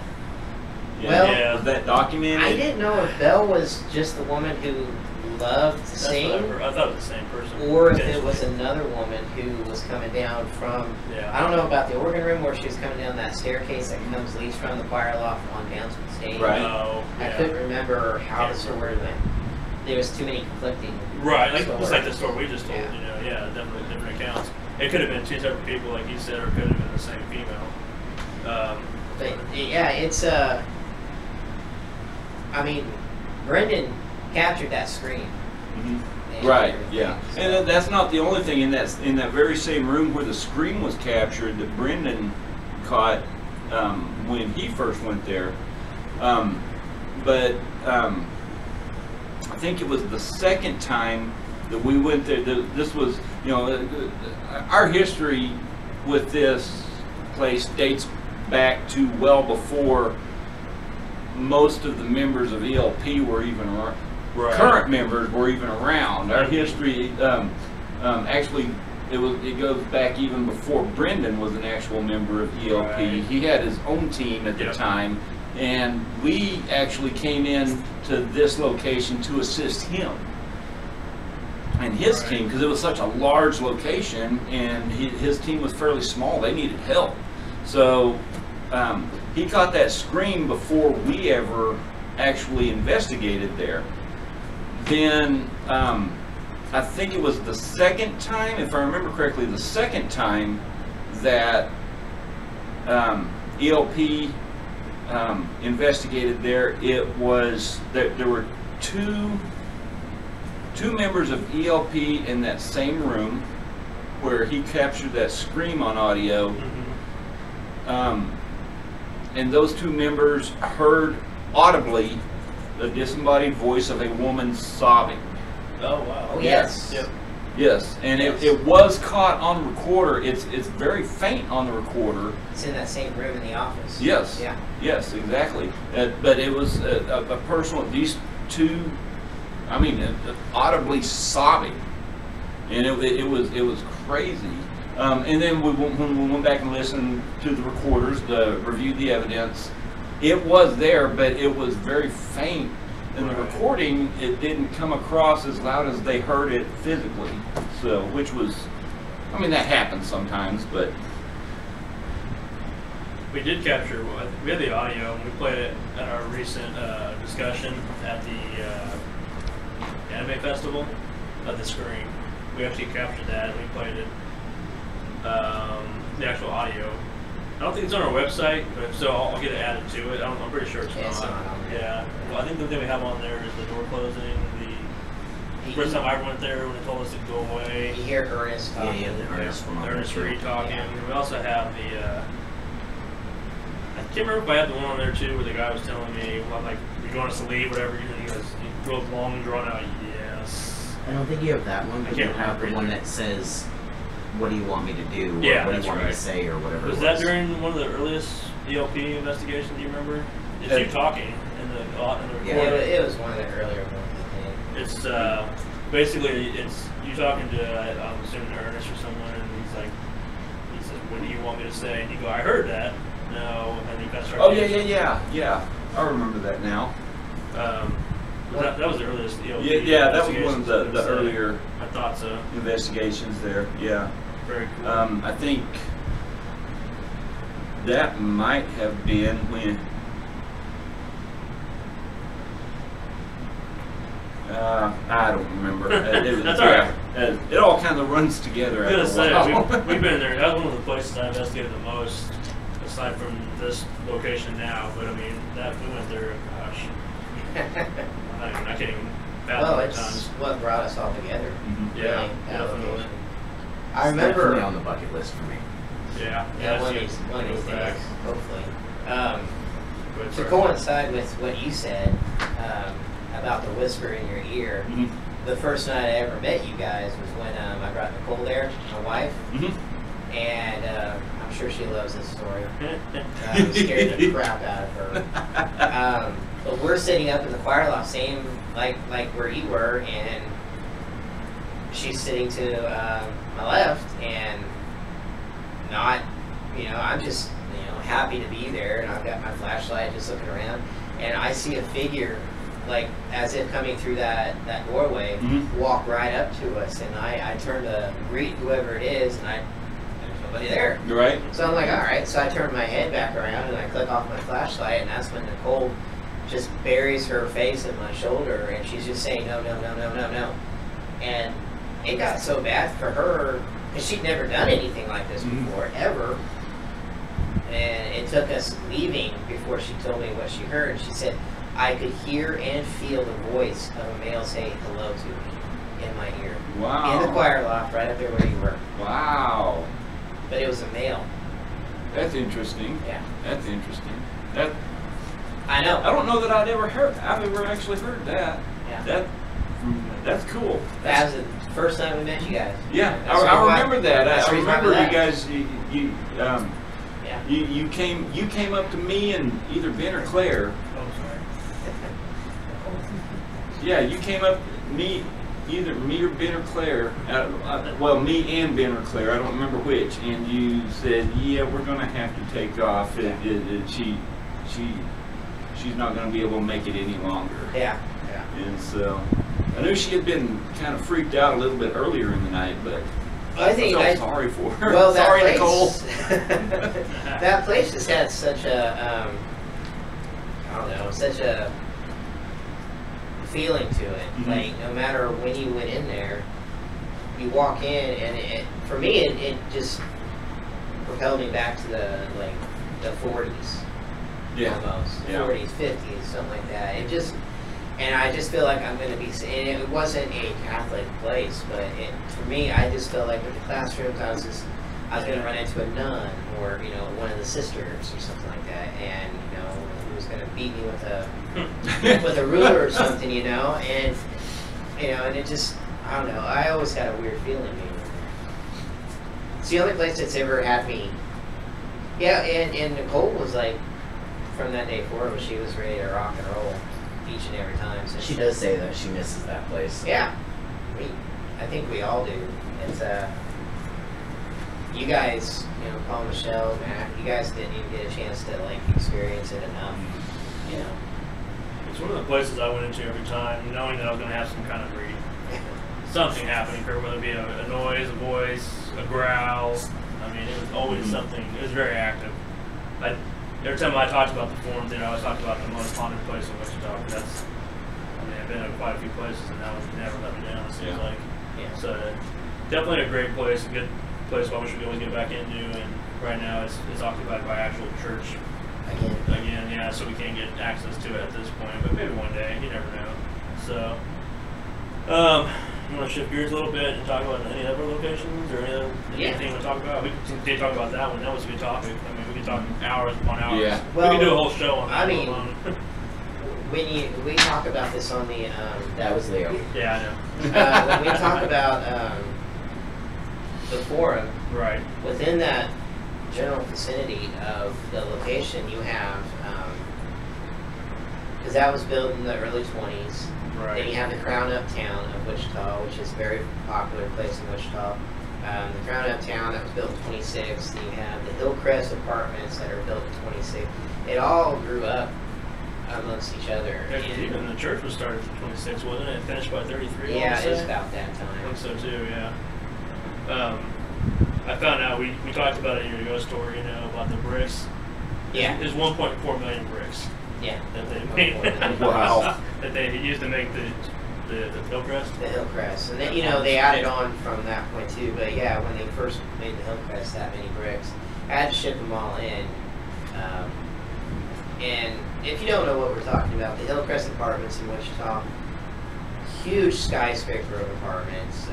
Yeah, Well, was that documented? I didn't know if Belle was just the woman who loved to That's sing, what I heard. I thought it was the same person. or if it was another woman who was coming down from, Yeah. I don't know about the organ room, where she was coming down that staircase that leads from the choir loft on down to the stage. Right. Oh, I yeah. couldn't remember how the Can't story remember. went. There was too many conflicting. Right, like stories. just like the story we just told. Yeah. You know, yeah, definitely different accounts. It could have been two separate people, like you said, or it could have been the same female. But yeah, it's I mean, Brendan captured that scream. Mhm. and Right, everything, yeah. so- And that's not the only thing in that very same room where the scream was captured that Brendan caught when he first went there. But I think it was the second time that we went there. This was, you know, our history with this place dates back to well before most of the members of ELP were even around. Right. Current members were even around. Our history, actually, it goes back even before Brendan was an actual member of ELP. Right. He had his own team at the Yep. time, and we actually came in to this location to assist him and his Right. team, because it was such a large location, and his team was fairly small. They needed help, so he caught that scream before we ever actually investigated there. Then I think it was the second time, if I remember correctly, the second time that ELP investigated there, it was that there were two members of ELP in that same room where he captured that scream on audio. And those two members heard audibly the disembodied voice of a woman sobbing. Oh wow. Oh yes. Yep. Yes, and it was caught on recorder. It's very faint on the recorder. It's in that same room in the office. Yes. Yeah. Yes, exactly. But it was a person with these two, I mean, audibly sobbing, and it was crazy. And then when we went back and listened to the recorders, reviewed the evidence, it was there, but it was very faint. In the Right. recording, it didn't come across as loud as they heard it physically. So, which was, I mean, that happens sometimes, but We did capture. We had the audio, and we played it at our recent discussion at the anime festival of the screen. We actually captured that, and we played it. The actual audio. I don't think it's on our website, but if so, I'll get it added to it. I'm pretty sure it's Yeah, it's not. not on there. Yeah. Well, I think the thing we have on there is the door closing. The first time I went there, when they told us to go away. You hear Ernest Yeah, talking. yeah, the artist from up Ernest there, Reed too. talking. Yeah. We also have the. I can't remember if I had the one on there too, where the guy was telling me, well, like, you want us to leave, whatever. He goes, he wrote long, drawn out. Yes. I don't think you have that one, I but you can't have the remember one either. that says, "What do you want me to do?" Or, Yeah, "What do that's you want me right. to say?" or whatever. Was it that during one of the earliest ELP investigations? Do you remember? It's you talking in the Yeah, recording. it was one of the earlier ones, I think. It's basically it's you talking to I'm assuming Ernest or someone, and he says, "What do you want me to say?" And you go, "I heard that." No, and you kind of start. oh yeah. I remember that now. That was the earliest ELP. Yeah, that was one of investigations, the I would say. earlier I thought so. investigations there. Yeah. Very cool. I think that might have been when. I don't remember. That's all right. It all kind of runs together. I was after gonna a while. say we've been there. That's one of the places I investigated the most, aside from this location now. But I mean, that we went there. Gosh, I can't even fathom Well, the it's times. what brought us all together. Mhm. Yeah, really, that definitely. location. I It's definitely remember. on the bucket list for me. Yeah, Yeah, one of it's these, good. one of these Go back. days, hopefully. But To it's- coincide with what you said about the whisper in your ear, Mhm. the first night I ever met you guys was when I brought Nicole there, my wife, and I'm sure she loves this story. Scared the crap out of her. But we're sitting up in the choir loft, same like where you were, and she's sitting to my left, and not, I'm just, happy to be there, and I've got my flashlight just looking around, and I see a figure, like as if coming through that doorway, walk right up to us, and I turn to greet whoever it is, and there's nobody there. Right. So I'm like, all right. So I turn my head back around and I click off my flashlight, and that's when Nicole just buries her face in my shoulder, and she's just saying no, no, no, no, no, no. And it got so bad for her because she'd never done anything like this before, ever. And it took us leaving before she told me what she heard. She said, I could hear and feel the voice of a male say hello to me in my ear. Wow. In the choir loft, right up there where you were. Wow. But it was a male. That's interesting. Yeah. That's interesting. I know. I don't know that I've ever actually heard that. Yeah. That's cool. That was the first time we met you guys. Yeah, That's I remember that. that's I the reason why remember we you left. guys. You came up to me and either Ben or Claire. Oh, sorry. Yeah, you came up either me or Ben or Claire. Well, me and Ben or Claire. I don't remember which. And you said, "Yeah, we're gonna have to take off. She's not gonna be able to make it any longer." Yeah. And so I knew she had been kind of freaked out a little bit earlier in the night, but I think I felt sorry for her. Well, sorry, that Nicole. place, that place just had such a, I don't know, such a feeling to it. Like, no matter when you went in there, you walk in, and for me, it just propelled me back to the 40s. Yeah. Almost. Yeah. 40s, 50s, something like that. And I just feel like I'm going to be, and it wasn't a Catholic place, but for me, I just felt like with the classrooms, I was going to run into a nun or, one of the sisters or something like that, and, who was going to beat me with a ruler or something, and it just, I don't know, I always had a weird feeling being there. It's the only place that's ever had me, and Nicole was like, from that day forward, she was ready to rock and roll each and every time. So She does say that she misses that place. yeah, I think we all do. It's you guys, Paul, Michelle, Matt, you guys didn't even get a chance to experience it enough. It's one of the places I went into every time, knowing that I was going to have some kind of something happening, whether it be a noise, a voice, a growl. I mean, it was always something. It was very active. Every time I talked about the forums, I always talked about the most haunted place in Wichita. I've been to quite a few places, and that one's never let me down, it seems like. Yeah. So, definitely a great place, a good place I wish we could always get back into, and right now it's occupied by actual church. Again, yeah, so we can't get access to it at this point, but maybe one day, you never know. So, you want to shift gears a little bit and talk about any other locations or anything to talk about? We can talk about that one. That was a good topic. I mean, we could talk hours upon hours. Yeah. Well, we could do a whole show on that. I mean, when we talk about this on the That was Leo. yeah, I know. when we talk about the forum, Right. within that general vicinity of the location, you have because that was built in the early 20s. Right. Then you have the Crown Uptown of Wichita, which is a very popular place in Wichita. The Crown Uptown that was built in 26. Then you have the Hillcrest Apartments that are built in 26. It all grew up amongst each other. Even the church was started in 26, wasn't it? Finished by 33. Yeah, it it's about that I time. think so too. Yeah. I found out we talked about it in your ghost story. About the bricks. Yeah. There's 1.4 million bricks. Yeah. That they made. Wow. That they used to make the Hillcrest. The Hillcrest, and then they added on from that point too. But yeah, when they first made the Hillcrest, that many bricks, I had to ship them all in. And if you don't know what we're talking about, the Hillcrest Apartments in Wichita, huge skyscraper of apartments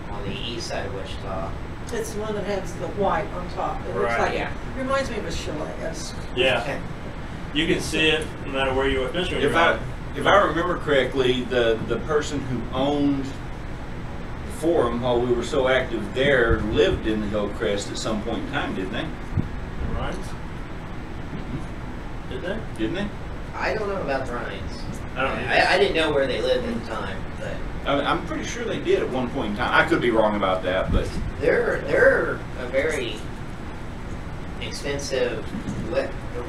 on the east side of Wichita. It's the one that has the white on top. It looks Right, like, yeah. reminds me of a chalet. Yeah. You can see it no matter where you are, especially when If you're out. If I remember correctly, the person who owned the forum while we were so active there lived in the Hillcrest at some point in time, didn't they? The Ryans? Did they? Didn't they? I don't know about the Ryans. I don't know. I didn't know where they lived at the time, but I'm pretty sure they did at one point in time. I could be wrong about that, but they're a very expensive,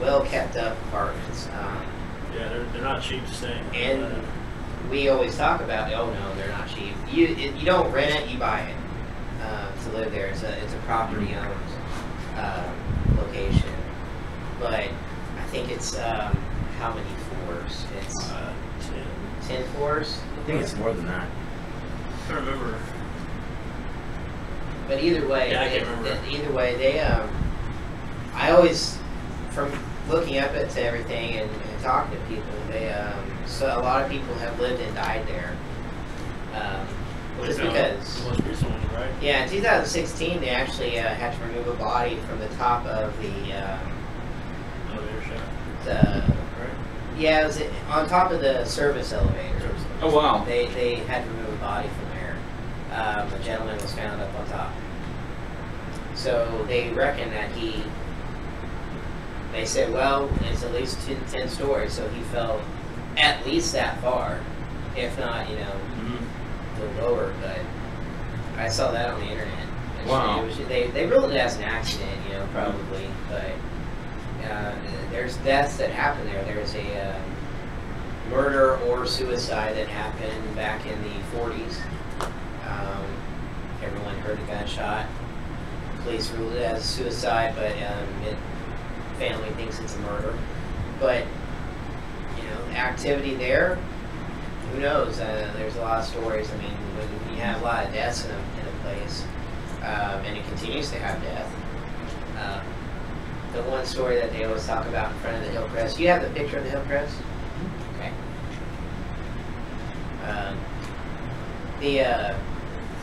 well kept up apartments. Yeah, they're not cheap to stay in. And we always talk about, oh no, they're not cheap. You don't rent it, you buy it to live there. It's a property owned location, but I think it's how many floors? It's 10 floors. I think it's more than that. I don't remember. But either way, Yeah, I can't remember. they I always, from looking up at everything and talking to people, so a lot of people have lived and died there. Just because. The most recent one, right? Yeah, in 2016, they actually had to remove a body from the top of the Elevator shaft. the. Right? Yeah, it was on top of the service elevator. oh wow. They had to remove a body from there. A gentleman was found up on top. So they reckon that they said, well, it's at least 10 stories, so he fell at least that far, if not, a little lower. But I saw that on the internet. And Wow. They ruled it as an accident, probably, but there's deaths that happen there. There's a murder or suicide that happened back in the 40s. Everyone heard a gunshot. Police ruled it as a suicide, but family thinks it's a murder. But activity there, who knows? There's a lot of stories. I mean, when you have a lot of deaths in a place, and it continues to have death. The one story that they always talk about in front of the Hillcrest. You have the picture of the Hillcrest? Okay. The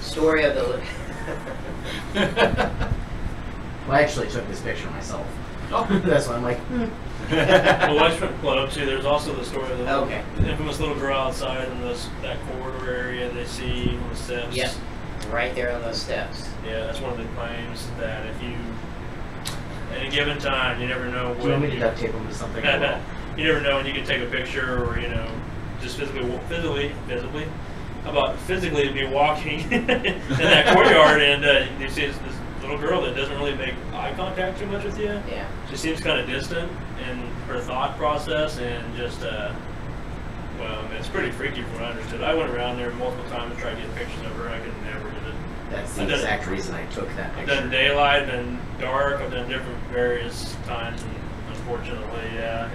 story of the. Well, I actually took this picture myself. That's why I'm like, Well, Westfront Club too. There's also the story of the infamous little girl outside in that corridor area they see on the steps. Yep, right there on those steps. Yeah, that's one of the claims that if you, at a given time, you never know do you want when me to duct tape them to something? I will. you never know when you can take a picture or just physically. How about physically to be walking in that courtyard and you see this little girl that doesn't really make eye contact too much with you. Yeah. She seems kind of distant in her thought process and just, it's pretty freaky from what I understood. I went around there multiple times to try to get pictures of her. I could never get it. That's the exact reason I took that I've picture. done daylight, I've done dark, I've done different various times, and unfortunately,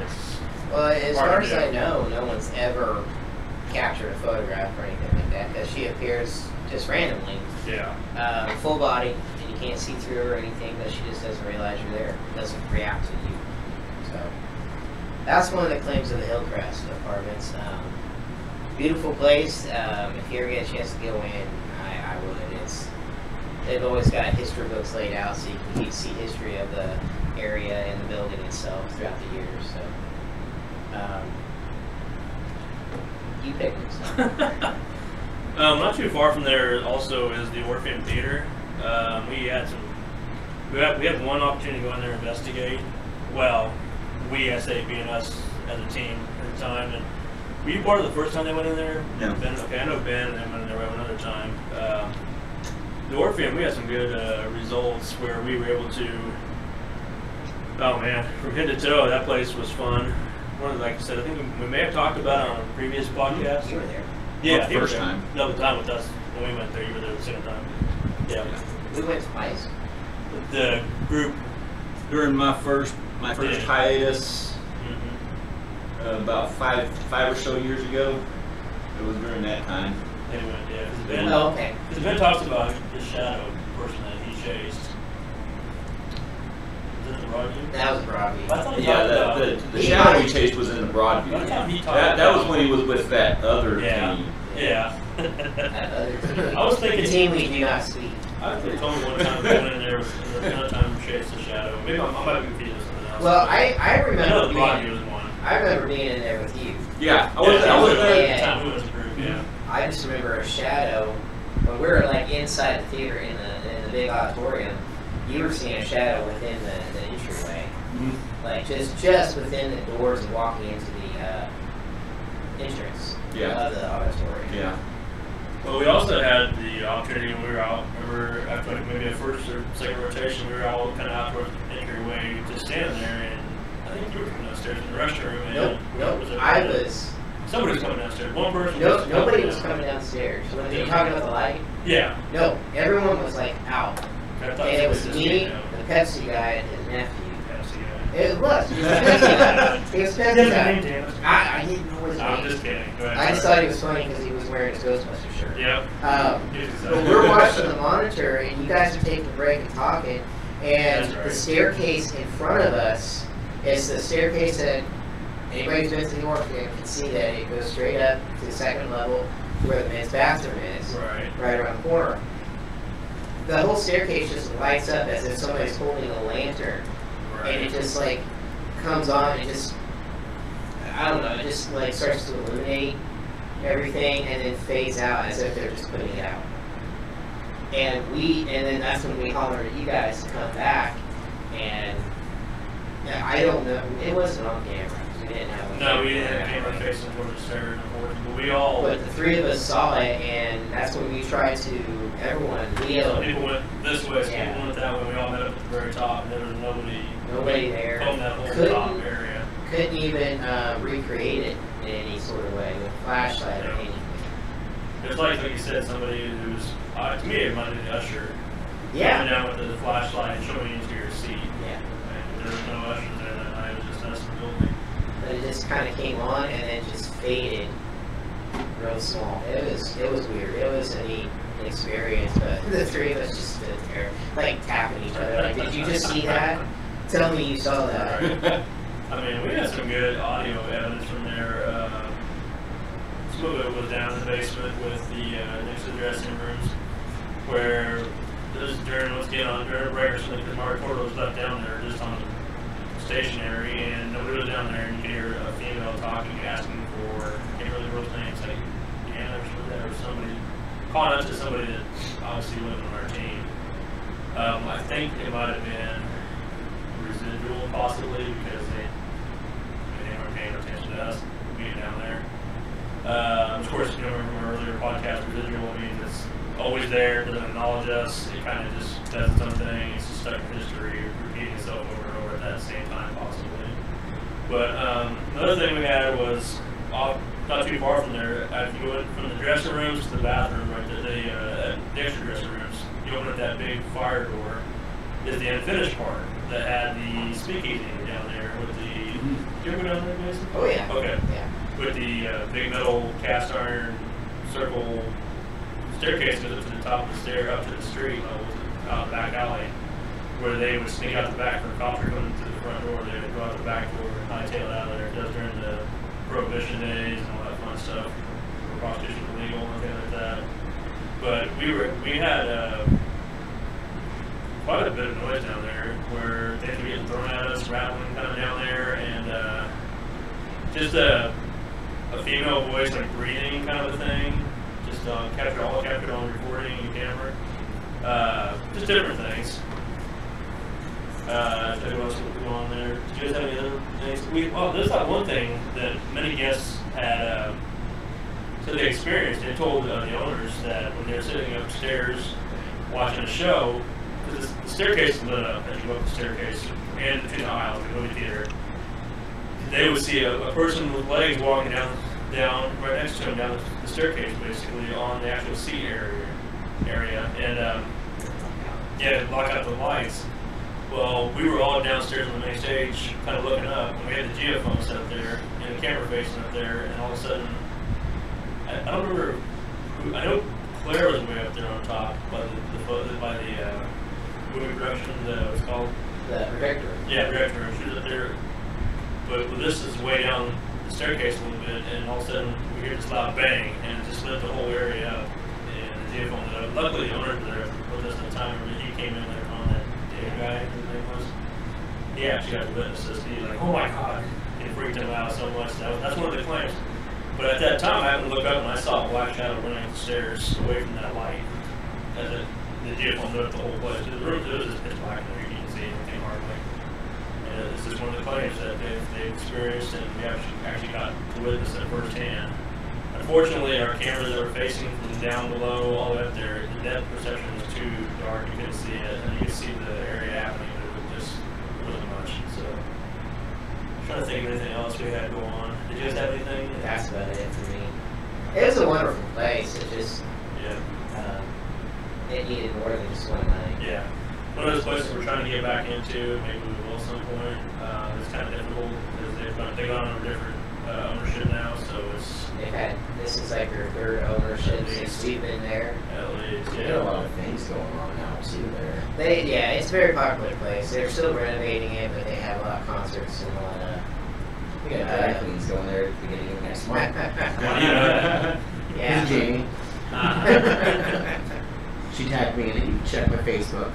it's Well, as hard far to as do. I know, no one's ever captured a photograph or anything like that, because she appears just randomly, yeah. full body, and you can't see through her or anything, but she just doesn't realize you're there, doesn't react to you. So that's one of the claims of the Hillcrest Apartments. Beautiful place. If you ever get a chance to go in, I would. They've always got history books laid out, so you can see history of the area and the building itself throughout the years. So. You pick this. Not too far from there also is the Orpheum Theater. We had one opportunity to go in there and investigate. Well, I say being us as a team at the time. And were you part of the first time they went in there? No. Ben, okay, I know Ben and then went in there another time. The Orpheum, we had some good results where we were able to. Oh man, from head to toe, that place was fun. Like I said, I think we may have talked about it on a previous podcast. You were there. Yeah, Not the he was first there. time. No, the time with us when we went there, you were there the second time. Yeah. We went twice. The group. During my first hiatus, about five or so years ago, it was during that time. Anyway, yeah. Because Ben, Oh, okay. Ben talks about the shadow person that he chased. Was it the Broadview? That was Broadview. I thought he Yeah, talked about. the shadow we chased was in the Broadview. I thought he talked That about. was when he was with that other Yeah. team. Yeah. That other team. I was thinking the team we do not see. I think told me one time we went in there and another time chased the shadow. Maybe I might be confused with something else. Well, I I know remember the Broadview being. was one. I remember being in there with you. Yeah, I was there. Yeah. Time we was approved, yeah. I just remember a shadow when we were like inside the theater in the big auditorium. You were seeing a shadow within the entryway, like just within the doors and walking into the entrance of the auditorium. Yeah. Well, we also had the opportunity when we were out, remember, after like maybe a first or second rotation, we were all kind of out towards the entryway, just standing there, and I think you were coming downstairs in the restroom. And Nope. Somebody was coming downstairs. One person. Nope, nobody was coming downstairs. When you talking about the light? Yeah. No, everyone was like out. I thought And it was just me, you know, the Pepsi guy, and his nephew. Pepsi guy. It was. He was a Pepsi guy. He was a Pepsi Name, guy. damn it. I didn't know his I'm name. just kidding. Go ahead. I just thought he was funny because he was wearing his Ghostbusters shirt. Yep. But we're watching the monitor, and you guys are taking a break and talking, and That's right. the staircase in front of us is the staircase that anybody who's been to the Orpheum can see that it goes straight up to the second level where the men's bathroom is, right around the corner. The whole staircase just lights up as if somebody's holding a lantern, and it just like comes on and just, I don't know, it just like starts to illuminate everything and then fades out as if they're just putting it out. And then that's when we hollered at you guys to come back, and I don't know, it wasn't on camera. We didn't have No, we didn't have camera facing towards the stairs, but we all. But the three of us saw it, and that's when we tried to, everyone, Some people went this way, some Yeah. people went that way. We all met up at the very top, and there was nobody there. from that whole top area. Couldn't even recreate it in any sort of way with a flashlight or anything. It's like you said, somebody who's, to me, it might be the usher. Yeah. Coming down with the flashlight and showing you to your seat. Yeah. And there was no ushers there that night, it was just us in the building. But it just kind of came on and then just faded real small. It was weird. It was a neat experience, but the three of us just stood there, like tapping each other. Like, did you just see that? Tell me you saw that. I mean, we had some good audio evidence from there. Some of it was down in the basement with the next to the dressing rooms, where this is during during break or something, because Mark Porter was left down there just on stationary, and nobody was down there, and you could hear a female talking, asking for, I can't really girl's name, it's like Deanna or something, or somebody, calling out to somebody that obviously lived on our team. I think it might have been residual, possibly, because they weren't paying attention to us being down there. Of course, you know, from our earlier podcast, residual means it's always there, doesn't acknowledge us, it kind of just does its own thing, it's just stuck in history, repeating itself over and over at that same time, possibly. But another thing we had was, not too far from there, if you went from the dressing rooms to the bathroom, right, the extra dressing rooms, you open up that big fire door, is the unfinished part that had the speakeasy down there with the, did you ever go down there, Mason? Oh yeah. Okay. Yeah. With the big metal cast iron circle staircase goes up to the top of the stair, up to the street level, out the back alley, where they would sneak out the back for cops coming to the front door. They would go out the back door and hightail it out of there. It does during the Prohibition days and all that fun stuff, where prostitution was legal and things like that. But we had quite a bit of noise down there, where things were getting thrown at us, rattling kind of down there, and just a female voice, like breathing kind of a thing. Just captured on recording and camera. Just different things. Tell you what else was going on there. Did you guys have any other things? There's that one thing that many guests had said they experienced. They told the owners that when they're sitting upstairs watching a show, because the staircase is lit up as you go up the staircase and between the aisles in the movie theater, they would see a person with legs walking down right next to him down the staircase, basically on the actual seat area, and block out the lights. Well, we were all downstairs on the main stage, kind of looking up, and we had the geophone set up there and the camera facing up there, and all of a sudden, I don't remember. I know Claire was way up there on top by the movie production. What's it called? The projector. Yeah, projector. She was up there. But this is way down the staircase a little bit, and all of a sudden we hear this loud bang, and it just lit the whole area up. And the geophone lit up. Luckily, the owner was there with us at the time. He came in later on, that Dave guy, his name was. He actually got to witness this. He was like, "Oh my God!" It freaked him out so much. That's one of the claims. But at that time, I happened to look up and I saw a black shadow running up the stairs away from that light. As the vehicle lit up the whole place. The room was just pitch black in there. You didn't see anything hardly. And it's just one of the claims that they've experienced, and we actually got to witness it firsthand. Unfortunately, our cameras that were facing from down below all the way up there, the depth perception was too dark. You couldn't see it, and you could see the area happening, but it just wasn't much. So, I'm trying to think of anything else we had go on. Did you guys have anything? That's about it for me. It was a wonderful place. It just, it needed more than just one night. Yeah. One of those places we're trying to get back into, maybe we will at some point. It's kind of difficult because they've gone under different ownership now, so it's... This is like their third ownership since we've been there. At least, They got a lot of things going on now too there. Yeah, it's a very popular place. They're still renovating it, but they have a lot of concerts and a lot of... We got drag queens going there at the beginning of next month. Yeah. Jamie. She tagged me in it. You can check my Facebook.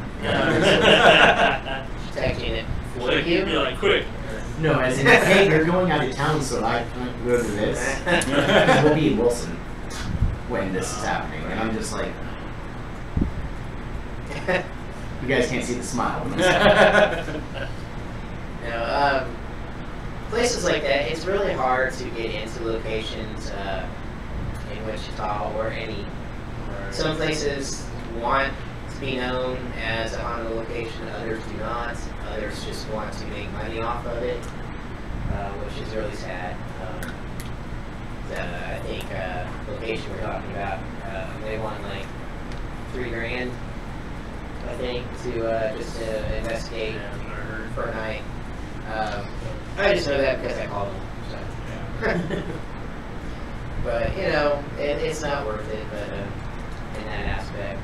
Tagging it for like, you? you're like, quick. No, as in, hey, you're going out of town, so I can't go to this. Because we'll be in Wilson when this is happening, and I'm just like, you guys can't see the smile. No, places like that, it's really hard to get into locations in Wichita or any. Some places want to be known as a haunted location, others do not. Others just want to make money off of it, which is really sad. I think location we're talking about, they want like $3,000, I think, to just to investigate for a night. I just know that because I called them. So. But you know, it's not worth it. But in that aspect,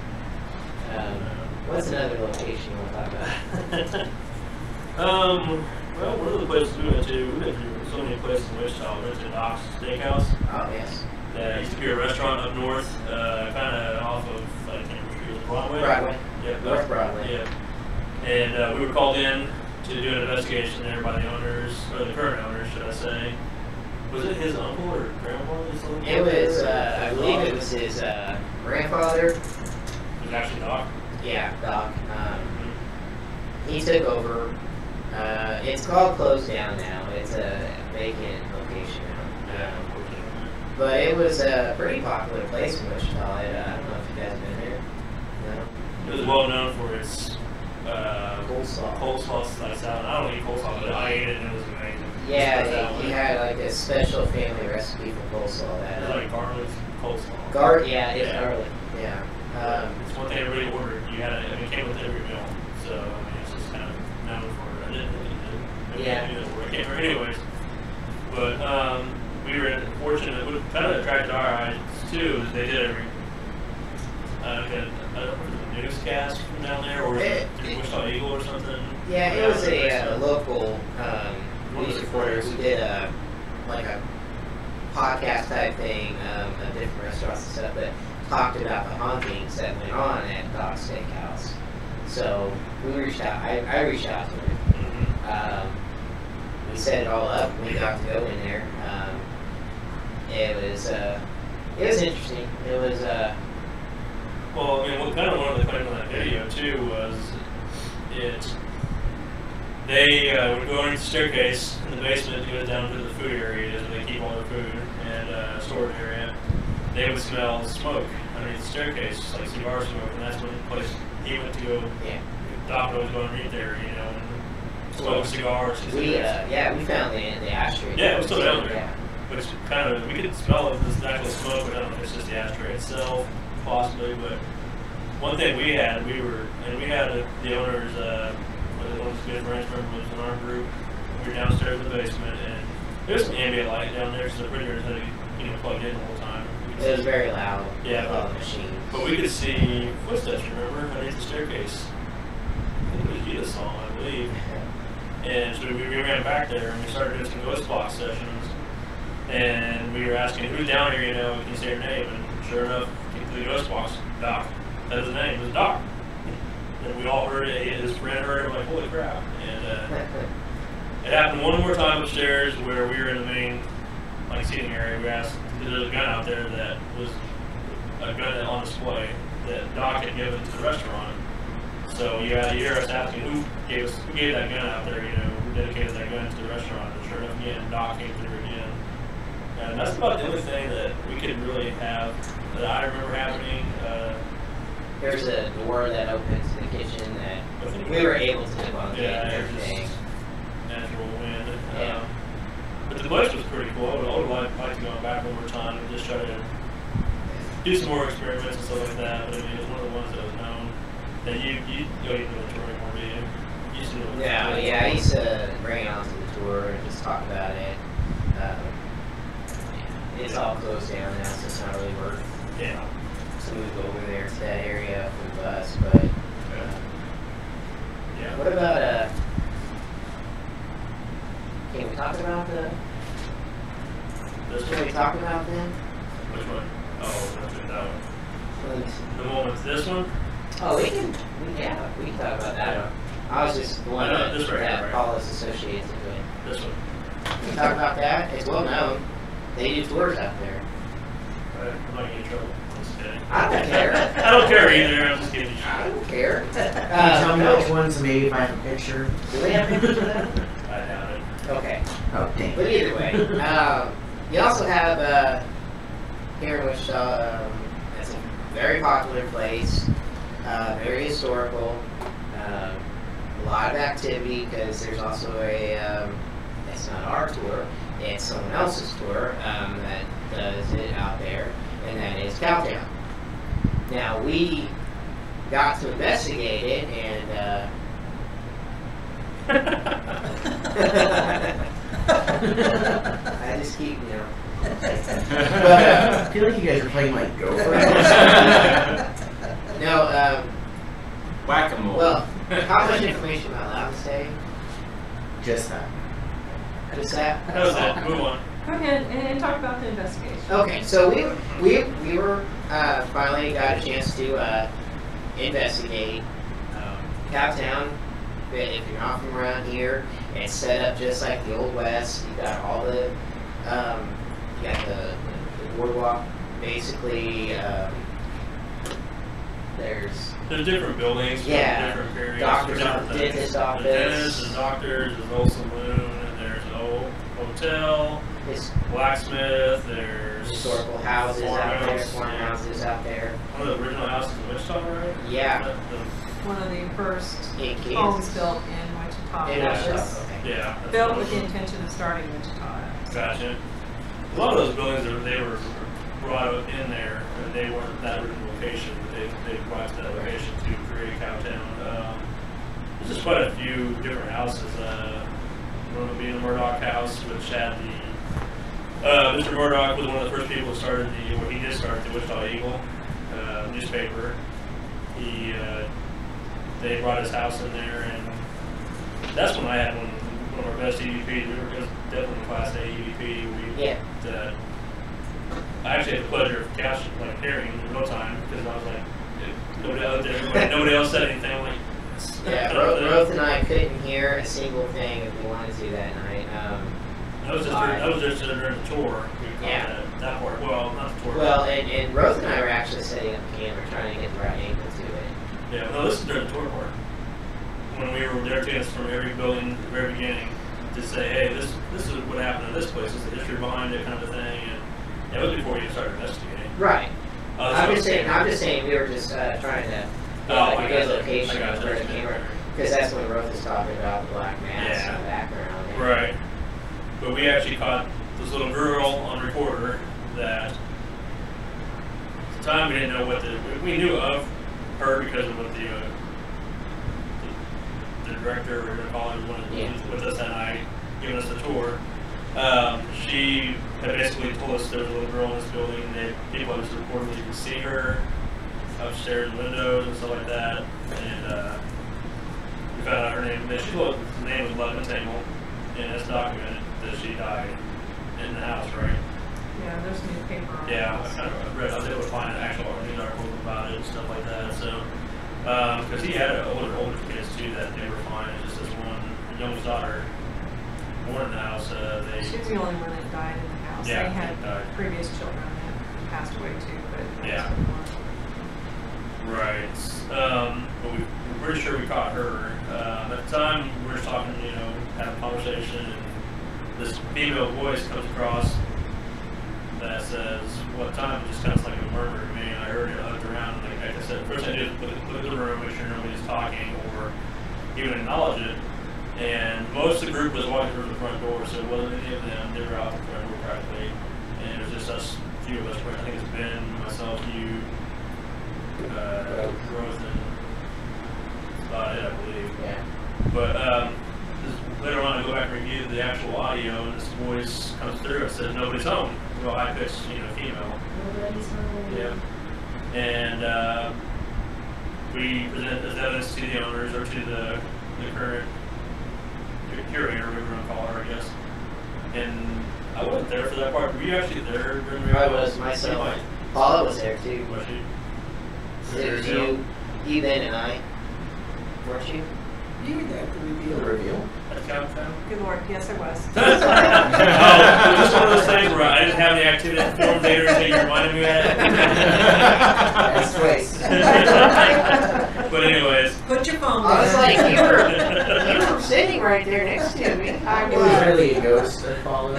what's another location you want to talk about? Well, one of the places we went to, we went to so many places in Wichita. We went to Doc's Steakhouse. Oh yes. That used to be a restaurant up north, kind of off of, I can't remember street, Broadway. Broadway. Yeah, North Broadway. Yeah. And we were called in to do an investigation there by the owners, or the current owners, should I say. Was it his uncle or grandpa? It was, I believe it was his grandfather. It was actually Doc. Yeah, Doc. He took over. It's called Closed Down now. It's a vacant location now. But it was a pretty popular place in Wichita. I don't know if you guys have been there. No? It was well known for its Coleslaw. Coleslaw slice out. I don't eat coleslaw, but I ate it and it was amazing. Yeah, he had like a special family recipe for coleslaw. It was like garlic coleslaw. It's garlic. Yeah. It's one thing everybody ordered. You had it. I mean, it came with every meal. So I mean, it's just kind of known for it. I didn't really know. Yeah. I knew it worked. Anyways, but we were fortunate. What kind of attracted our eyes too is they did every. I don't know if it was a newscast from down there, or was it Wichita Eagle or something? Yeah, it was a local news reporter who did like a podcast type thing of different restaurants and stuff that talked about the hauntings that went on at Doc's Steakhouse. So we reached out. I reached out to him. Mm-hmm. We set it all up. We got to go in there. It was interesting. It was. Well, I mean, kind of one of the claims on that video too was they would go underneath the staircase in the basement to go down to the food area where they keep all their food and storage area. They would smell smoke underneath the staircase, like cigar smoke, and that's when the place he went to go. Yeah. Doc was going underneath there, you know, and smoke cigars. We found the ashtray. Yeah, it was still down there. Yeah. But it's kind of, we could smell it, this actual smoke, but I don't know if it's just the ashtray itself, possibly. But one thing we had the owners, one of the good friends was in our group. We were downstairs in the basement, and there's some ambient light down there, so the printers had to plugged in the whole time. It was very loud. Yeah, all the machines. But we could see footsteps, remember, underneath the staircase. I think it was Vita's song, I believe. And so we ran back there and we started doing some ghost box sessions. And we were asking, who's down here, you know, can you say your name? And sure enough, came to the ghost box, Doc. That was his name, it was Doc. And we all heard it, his friend heard it, we're like, holy crap. And it happened one more time upstairs where we were in the main seating area. We asked there's a gun out there that was a gun on display that Doc had given to the restaurant. So you hear us asking who gave that gun out there, who dedicated that gun to the restaurant. And sure enough, again, Doc came through again. And that's about the only thing that we could really have that I remember happening. There's a door that opens to the kitchen that we were able to debunk it and everything. Natural wind. Yeah. But the place was pretty cool. I would like to go back one more time and just try to do some more experiments and stuff like that. But I mean, it was one of the ones that was known. That you don't even know the tour anymore, do you? You used to know Yeah, I used to bring it onto the tour and just talk about it. It's all closed down now, so it's not really worth to move over there to that area for the bus. But what about can we talk about them? Which one? Oh, that one. The one with this one? Oh, we can talk about that. I was just the one that Paul is associated with. This one. We can talk about that. It's well known. They do tours out there. I'm not getting in trouble. I'm just kidding. I don't care. I don't care either. I'm just kidding. I don't care. Can you tell me which one, so maybe if I have a picture? Do we have pictures of that? I doubt it. Okay. Oh, dang. But either way, you also have here in Wichita, it's a very popular place, very historical, a lot of activity because there's also it's not our tour, it's someone else's tour that does it out there, and that is Cowtown. Now we got to investigate it and I just keep, But, I feel like you guys are playing like Gopher. No, Whack-a-mole. well, how much information am I allowed to say? Just that. Just that? That was it. Move on. Go ahead and talk about the investigation. Okay, so we were finally got a chance to investigate Cowtown. If you're not from around here, it's set up just like the Old West. You got all the you got the boardwalk. Basically, there's different buildings from different periods. Doctor's different office, things. dentist There's office. dentists, there's doctors, there's an old saloon, and there's an old hotel, His blacksmith, there's historical houses out there, farmhouse. farmhouses out there. One of the original houses in Wichita, right? Yeah. One of the first In Kansas. homes built in Wichita. In That Wichita, was okay. Yeah. that's built what with it the was. intention of starting Wichita. Gotcha. A lot of those buildings, they were brought up in there, and they weren't that original location, but they brought to that location to create Cowtown. There's just quite a few different houses. One would be the Murdoch house, which had the Mr. Murdoch was one of the first people who started he did start the Wichita Eagle newspaper. They brought his house in there, and that's when I had one of our best EVPs. We were definitely Class A EVP. I actually had the pleasure of hearing in real time because I was like, nobody else said anything. I'm like, Yeah, Roth and I couldn't hear a single thing if we wanted to that night. that was just during the tour. We called that part. Well, not the tour. Well, and Roth and I were actually setting up the camera, trying to get the right angle to it. Yeah, no, this is during the tour part. When we were there to us from every building at the very beginning to say, hey, this is what happened in this place, this is the history behind it, kind of a thing. And it was before you started investigating. Right. I'm I'm just saying we were just trying to get a good location of where the camera, because that's when Roth was talking about the black mass in the background. Right. But we actually caught this little girl on recorder that at the time we didn't know we knew of her because of what the director, or we're going to call it, was with us that night, giving us the tour. She had basically told us there was a little girl in this building, and people had reportedly could see her upstairs windows and stuff like that. And we found out her name. The name was Love Tangle, and it's documented that she died in the house, right? Yeah, there's newspaper on Yeah, it. I was able to find an actual news article about it and stuff like that. So, because he had older kids too that they were fine. It's just this one youngest daughter born in the house. She was the only one that died in the house. Yeah, they had died. previous children that passed away too, but Yeah. Right. But we're pretty sure we caught her. At the time, we were talking, having a conversation, and this female voice comes across that says, "What time?" It just sounds like a murmur to me, and I heard it. I looked around, and like I said, first I did look at the room, make sure nobody's talking or even acknowledge it. And most of the group was walking through the front door, so it wasn't any of them. They were out the front door practically, and it was just us, a few of us. I think it's Ben, myself, you, Growth, and that's about it, I believe. Yeah. But later on, I go back and review the actual audio, and this voice comes through and says, "Nobody's home." Well, high pitched, female. Nobody's home. Yeah. And we present as evidence to the owners or to the current curator, whatever you want to call her, I guess. And I wasn't there for that part. Were you actually there during the I was myself. Paula was there too. Was she? It was you, Ben, and I. Weren't you? You were there at the reveal. The reveal. At Countdown? Good Lord, yes, I was. Oh, it was just one of those things where I didn't have the activity form later until you reminded me of it. That's twice. But anyways. Put your phone down. I was like, you were sitting right there next to me. I It was really a ghost that followed.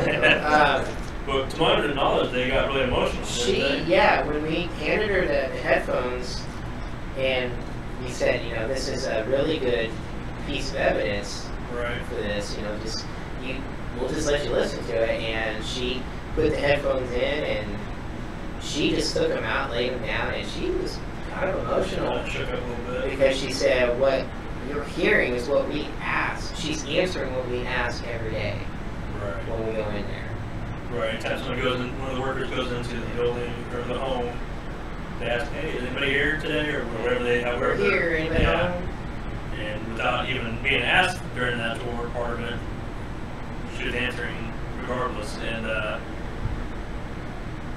But to my knowledge, they got really emotional. didn't they? When we handed her the headphones, and we said, this is a really good piece of evidence Right. for this, we'll just let you listen to it. And she put the headphones in, and she just took them out, laid them down, and she was kind of emotional Shook up a little bit. because she said, what you're hearing is what we ask. She's answering what we ask every day Right. when we go in there. Right. Anytime one of the workers goes into the building or the home, they ask, "Hey, is anybody here today?" or whatever they have. We're here, anybody Yeah. home? And without even being asked during that tour part of it, she was answering regardless. And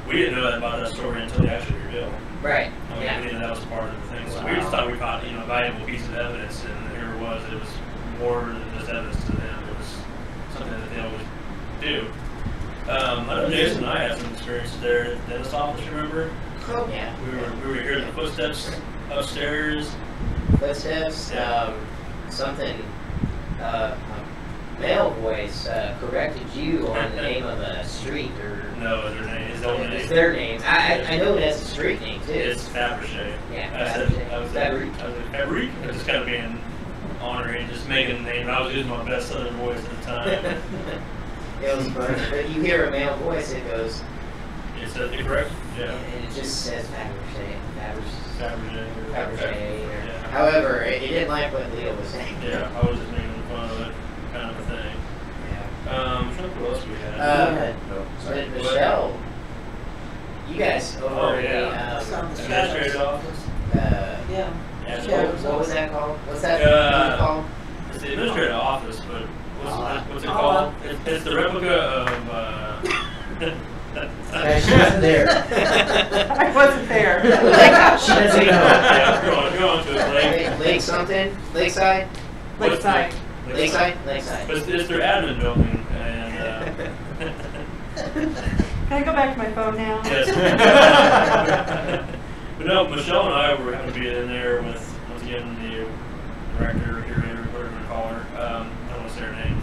we didn't know that about that story until they actually revealed. Right. I mean, Yeah. we didn't know that was part of the thing. So we Wow. just thought we caught, a valuable piece of evidence, and here it was. It was more than just evidence to them. It was something that they always do. I know Jason and I had some experiences there at the dentist office, remember? Oh, yeah. We were hearing the footsteps upstairs. Footsteps, Yeah. a male voice corrected you on the name of a street, or No, is their name? His own it's name. their name. I know that's a street name too. It's Fabergé. Yeah, I said, Fabergé. I was like, Fabrique? I was just kind of being honoring, just making the name. I was using my best southern voice at the time. It was funny. But you hear a male voice, it goes, Is that correct? Yeah. and it just says Fabergé. Fabergé. Fabergé. Yeah. However, it didn't like what Leo was saying. Yeah, I was just making fun of it, kind of a thing. Yeah. I'm trying to think what else we had. But Michelle, you guys over Oh, in yeah. It's on the Administrative shadows. office? Yeah. Yeah, What was that called? What's that called? It's the administrative office, but what's it Oh. called? It's the replica of. Yeah, she wasn't there. I wasn't there. She doesn't know. Yeah, go on to it, Lake something? Lakeside? Lakeside. Lakeside? Lakeside. But it's their admin building, and Can I go back to my phone now? yes. But no, Michelle and I were having to be in there with, once again, the director, curator, whatever you want to call her. I don't want to say her name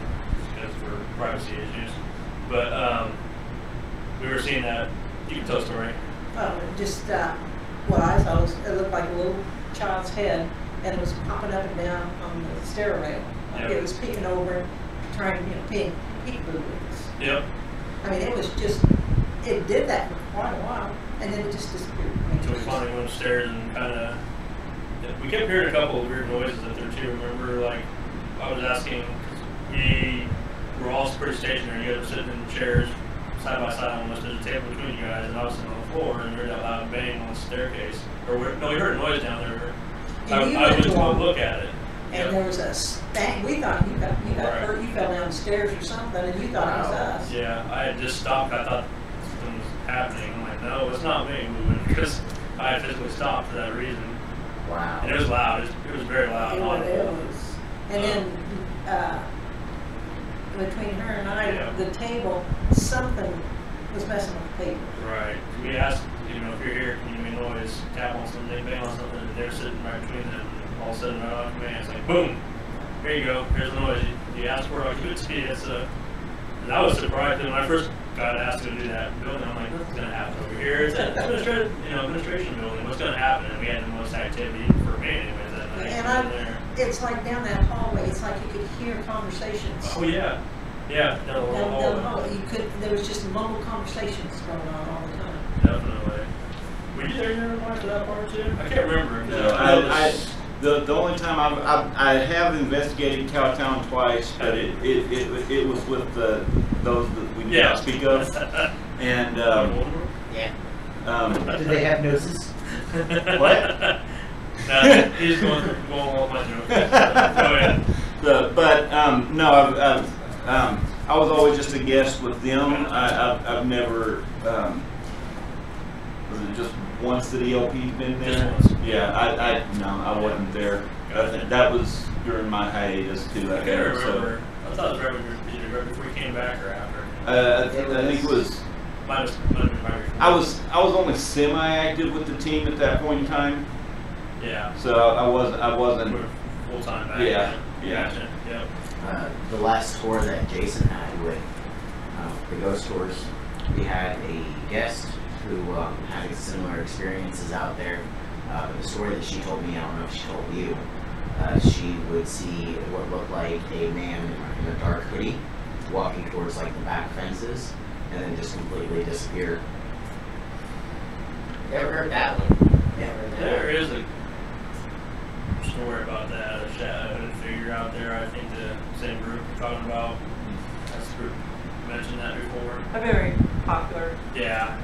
because for privacy issues. But we were seeing that. You can tell the story. Just what I saw was it looked like a little child's head, and it was popping up and down on the stair rail. Like Yep. it was peeking over, trying to peek with us. Yep. I mean, it was just, it did that for quite a while, and then it just disappeared. I mean, So we finally went upstairs and kind of, we kept hearing a couple of weird noises up there too. Remember, like, I was asking, 'cause we were all pretty stationary. You guys were sitting in chairs side by side almost. There's a table between you guys, and I was sitting on the floor, and we heard that loud bang on the staircase. Or, no, we heard a noise down there. And you I went went to to go walk. look at it. And Yep. there was a stank. We thought you got Right. hurt. You fell down the stairs or something, and you thought it was us. Yeah, I had just stopped. I thought something was happening. I'm like, no, it's not me moving, because I had physically stopped for that reason. Wow. And it was loud. It was very loud. It was. And then between her and I, Yeah. the table, something was messing with the paper. Right. We asked, you know, if you're here, can you make noise? Tap on something, bang on something, and they're sitting right between them. And all of a sudden, right off command, it's like, boom! Here you go. Here's the noise. You asked for it, I'll give it to you. And I was surprised when I first got asked to do that building. I'm like, nothing's going to happen over here. It's an administration building. What's going to happen? And we had the most activity for me, anyways, that night. And it's like down that hallway. It's like you could hear conversations. Oh, yeah. Yeah, down the Down the hallway. hallway. There was just mumble conversations going on all the time. Definitely. Were you there for that part too? I can't remember. No, the only time I have investigated Cowtown twice, but it was with those that we did not speak of, and Did they have noses? what? No, he's going all my jokes. Go ahead. No, I was always just a guest with them. I've never. Was it just once that ELP's been there? Just once. Yeah, I wasn't there. That was during my hiatus too. I can't remember. I thought it was right before you came back or after. I think it was. Might have been right before. I was only semi-active with the team at that point in time. Yeah. So I wasn't. Full time back. Yeah. Gotcha. Yep. The last tour that Jason had with the ghost tours, we had a guest who had similar experiences out there. The story that she told me, I don't know if she told you, she would see what looked like a man in a dark hoodie walking towards like the back fences and then just completely disappear. Never heard that one. Never heard that. There is a story about that, a shadow figure out there. I think the same group you're talking about. That's the group mentioned that before. A very popular Yeah.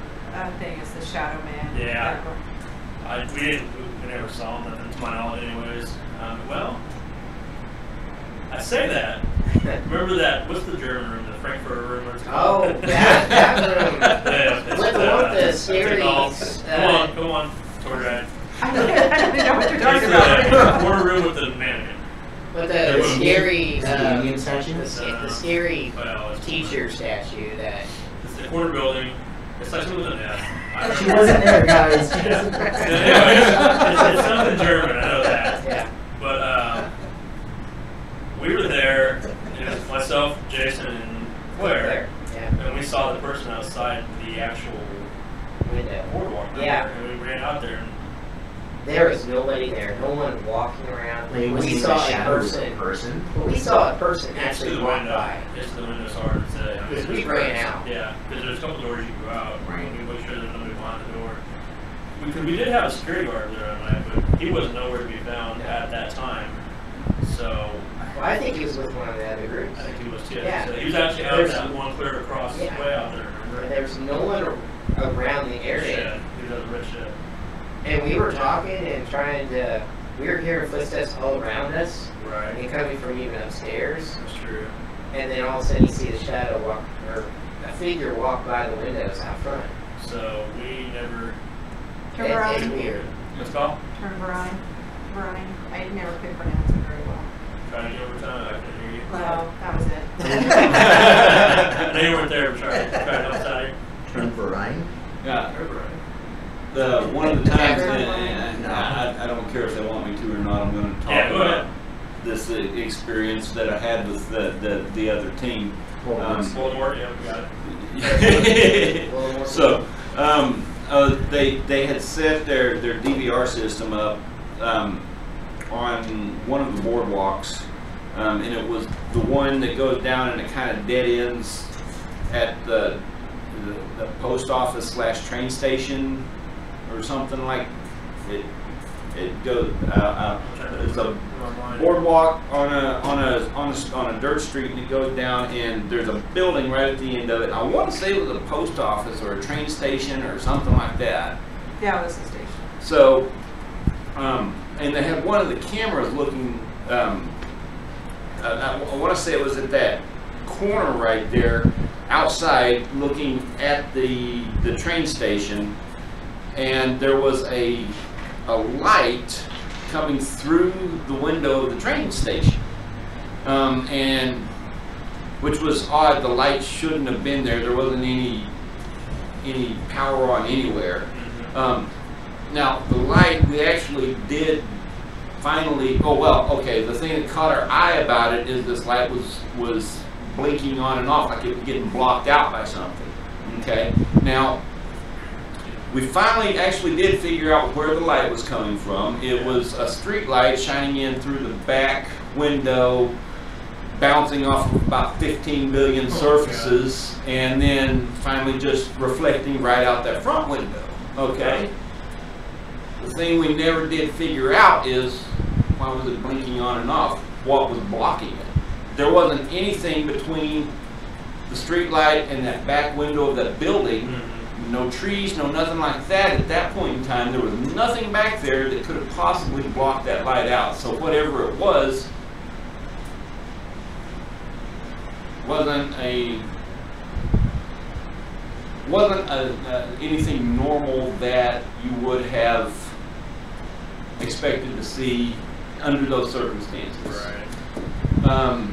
thing is the Shadow Man. Yeah. We never saw him, nothing to my knowledge anyways. Well, I say that. Remember that, what's the German room, the Frankfurt room? Or Oh, that room. Yeah, With the one with the scary. Come on, tour guide. I don't even know what you're talking It's about. the corner room with the mannequin. With the scary. Is it the Indian statue? The scary Well, it's teacher statue that. It's the corner building. It's like something with an F. She wasn't there, guys. She Yeah. wasn't Anyway, it's something German, I know that. Yeah. But we were there, it was myself, Jason, and Claire, Yeah. and we saw the person outside the actual Window. boardwalk. Yeah. And we ran out there. And There was nobody there. No one walking around. Like, it was We the saw a shadow of a person. person. Well, we saw a person it's to actually the walk window. by. It's to the window, it's hard to say. I mean, Because we there's ran cracks. out. Yeah, because there's a couple doors you can go out. Right. We make sure there's nobody behind the door. We did have a security guard there that night, but he was nowhere to be found at that time. So Well, I think he was with one of the other groups. I think he was too. Yeah. So he was actually out There's- that one clear across Yeah. way out there. Remember? There's no one around the area. Shed. He was at the red shed. And we were talking and trying to, we were hearing footsteps all around us. Right. And coming from even upstairs. That's true. And then all of a sudden you see the shadow walk, or a figure walk by the windows out front. So we never. Turn It's around. weird. Let's call. Turn Brian. I never could pronounce it very well. Trying to get over time. I couldn't hear you. Well, that was it. I know you weren't there. But try to help us out here. Turn for Ryan. Yeah. Remember, right? One of the times, and I don't care if they want me to or not, I'm going to talk Yeah, go ahead. about this experience that I had with the other team. Voldemort, yeah, we got it. So they had set their DVR system up on one of the boardwalks, and it was the one that goes down and it kind of dead ends at the post office / train station or something like it. It goes. It's a boardwalk on a dirt street, and it goes down, and there's a building right at the end of it. I want to say it was a post office or a train station or something like that. Yeah, it was the station. So, and they had one of the cameras looking. I want to say it was at that corner right there, outside, looking at the train station, and there was a light coming through the window of the train station, and which was odd. The light shouldn't have been there. There wasn't any any power on anywhere. Now the light, we actually did finally. Oh well, okay. The thing that caught our eye about it is this light was blinking on and off, like it was getting blocked out by something. Okay. Now we finally actually did figure out where the light was coming from. It was a street light shining in through the back window, bouncing off of about 15 billion surfaces, and then finally just reflecting right out that front window. Okay. The thing we never did figure out is why was it blinking on and off? What was blocking it? There wasn't anything between the street light and that back window of that building. No trees, no nothing like that. At that point in time, there was nothing back there that could have possibly blocked that light out. So whatever it was, wasn't anything normal that you would have expected to see under those circumstances. Right.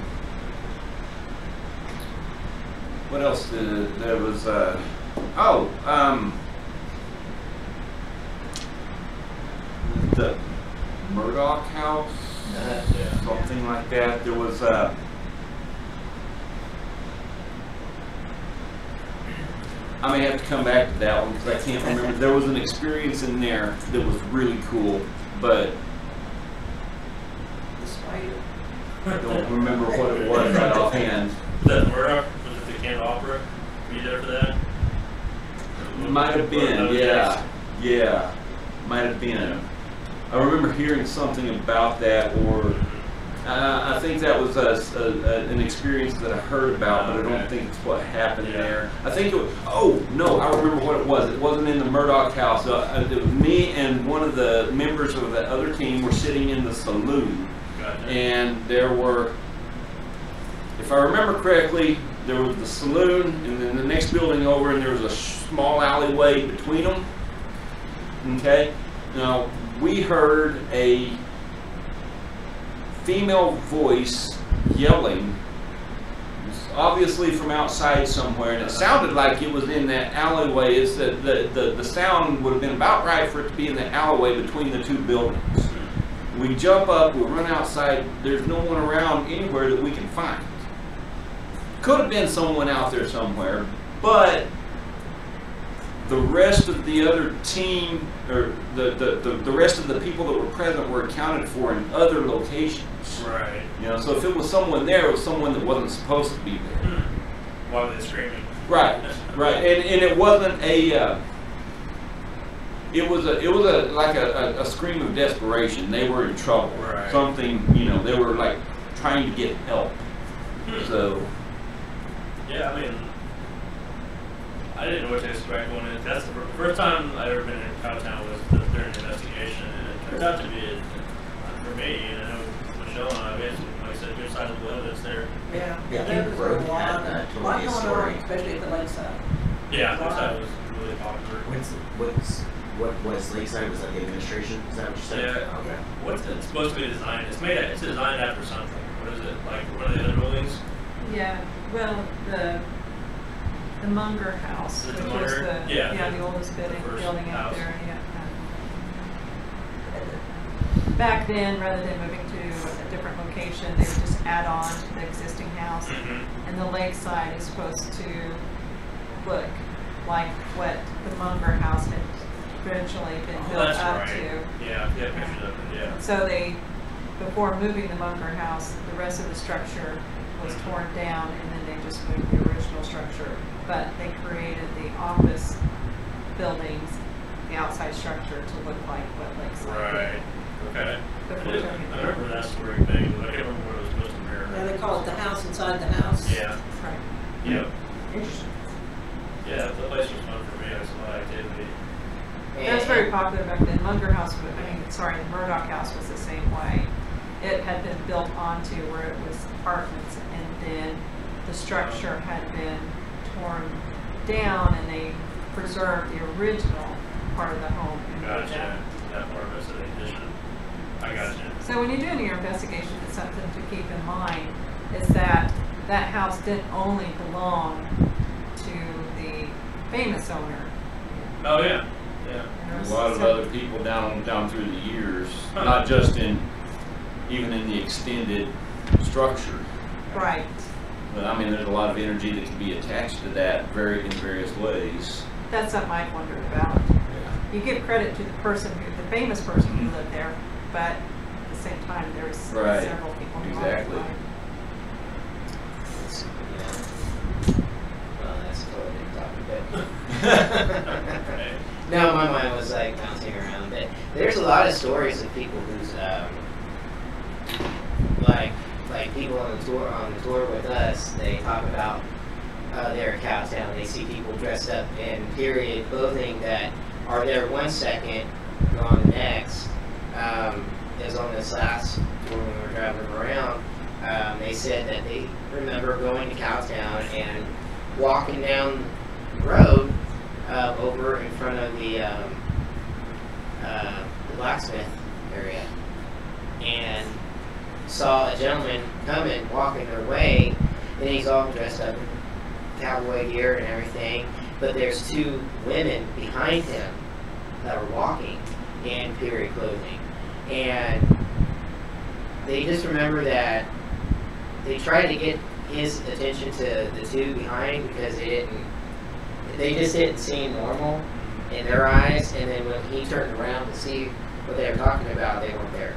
What else did there was? The Murdoch house, something like that. There was I may have to come back to that one because I can't remember. There was an experience in there that was really cool, but The spider. I don't remember what it was right offhand. Was that Murdoch? Was it the Camp Opera? Were you there for that? Might have been, yeah, might have been. I remember hearing something about that, or I think that was an experience that I heard about, but I don't think it's what happened there. I think it was, oh no, I remember what it was. It wasn't in the Murdoch house. It was me and one of the members of the other team were sitting in the saloon. Gotcha. And there were, if I remember correctly, there was the saloon and then the next building over, and there was a small alleyway between them. Okay? Now, we heard a female voice yelling, obviously from outside somewhere, and it sounded like it was in that alleyway. It's the sound would have been about right for it to be in the alleyway between the two buildings. We jump up, we run outside, there's no one around anywhere that we can find. Could have been someone out there somewhere, but the rest of the other team, or the rest of the people that were present were accounted for in other locations. Right. You know, so if it was someone there, it was someone that wasn't supposed to be there. Why were they screaming? Right, right, and it wasn't a. It was like a scream of desperation. They were in trouble. Right. Something, you know, they were like trying to get help. So. Yeah, I mean, I didn't know what to expect going in. That's the first time I've ever been in Cowtown was during the investigation, and it turned out to be, for me, and I know Michelle and I, basically, like I said, good side of the evidence there. Yeah, Yeah, I there think was Road a lot had of, told lot me a going story. on, especially at the lakeside. Yeah, that side was really popular. What was Lakeside? Was that the administration? Is that what you said? Yeah. Okay. What's it supposed to be designed? It's designed after something. What is it? Like one of the other buildings? Yeah, well, the Munger House, Is it which the was Munger? the, Yeah. the oldest building first out house. there, yeah. Back then, rather than moving to a different location, they would just add on to the existing house. And the lakeside is supposed to look like what the Munger House had eventually been Oh, built that's up right. to. Yeah, pictures of it, yeah. So they, before moving the Munger House, the rest of the structure was torn down, and then they just moved the original structure. But they created the office buildings, the outside structure, to look like what Lakeside Right. did. Okay. Before turning it I remember that story thing, but I can't remember what it was supposed to mirror. Yeah, they call it the house inside the house. Yeah. Right. Yep. Interesting. Yeah, the place was fun for me. I saw a lot of activity. That was very popular back then. Munger House, the Murdoch House was the same way. It had been built onto where it was apartments, and then the structure had been torn down, and they preserved the original part of the home. And moved Gotcha. that. That part of it's an addition. I gotcha. So when you're doing your investigation, it's something to keep in mind is that that house didn't only belong to the famous owner. Oh yeah, yeah. You know, A lot of so- other people down through the years, not just even in the extended structure. Right. But I mean, there's a lot of energy that can be attached to that in various ways. That's something I've wondered about. Yeah. You give credit to the famous person who lived there, but at the same time, there's Right. several people who Exactly. occupied. Well, that's totally different topic. No, my mind was like bouncing around. But there's a lot of stories of people who's like people on the tour with us. They talk about they're at Cowtown. They see people dressed up in period clothing that are there 1 second, gone the next. Is on this last tour when we were driving around. They said that they remember going to Cowtown and walking down the road over in front of the blacksmith area, and saw a gentleman coming, walking their way, and he's all dressed up in cowboy gear and everything, but there's two women behind him that are walking in period clothing, and they just remember that they tried to get his attention to the two behind because they just didn't seem normal in their eyes, and then when he turned around to see what they were talking about, they weren't there.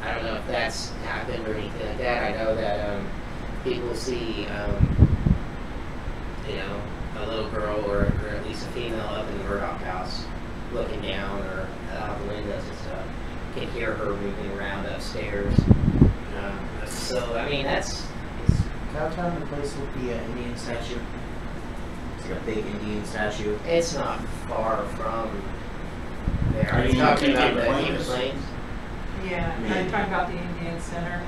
I don't know if that's happened or anything like that. I know that people see, a little girl or at least a female up in the Murdoch house looking down or out the windows and stuff. Can hear her moving around upstairs. So, I mean, Is Cowtown the place with the Indian statue? It's like a big Indian statue. it's not far from there. Are Are you you talking about Indian the Plains? Indian Plains? Yeah, Maybe. I'm talking about the Indian Center.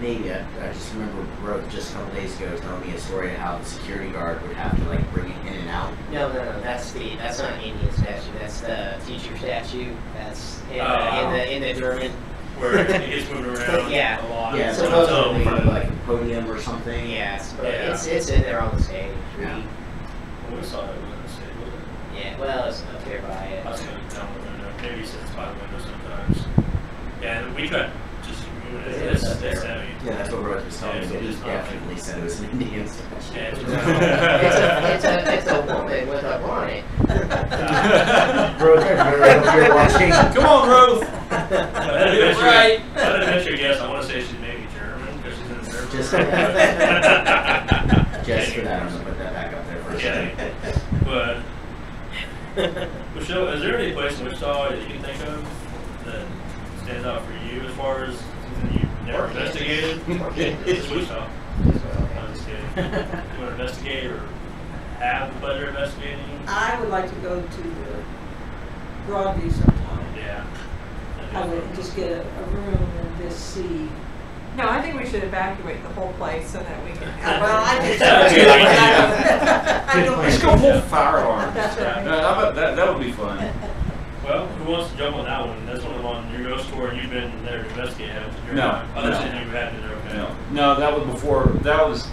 Maybe. I just remember Rose just a couple days ago telling me a story of how the security guard would have to like bring it in and out. No, that's not an Indian statue. That's the teacher statue. That's in the German. Where it gets moved around Yeah. a lot. Yeah, so so those it's are in front of like a podium or something. Yes, but Yeah. it's in there on the stage. Yeah. We saw it in the city, wasn't it? Yeah, well, it's up there by it. I was going down the window. Maybe it sits by the window sometimes. Yeah, and we tried just moving it. It's up there. heavy. Yeah, that's what Rose was telling me. Yeah, That he it's not- definitely said it was an Indian statue. Yeah, It's a woman with a bonnet. Rose, you're watching. Come on, Rose. Right. I didn't venture guess. I want to say she's maybe German because she's in the German. Just- Just for that, I'm gonna put that back up there for a second. Yeah. But Michelle, is there any place in Wichita that you can think of that stands out for you as far as something you've never investigated? It's Wichita. I'm just kidding. You want to investigate or have the pleasure of investigating? I would like to go to the Broadview sometime. Yeah. I would just get a room and just see. No, I think we should evacuate the whole place so that we can. Well, I just. I don't. Let's go pull fire alarms. That's right. How about that? That would be fun. Well, who wants to jump on that one? That's one of the ones your ghost tour and you've been there to investigate, haven't you? No, Other no. than you had been there, okay. No, that was before. That was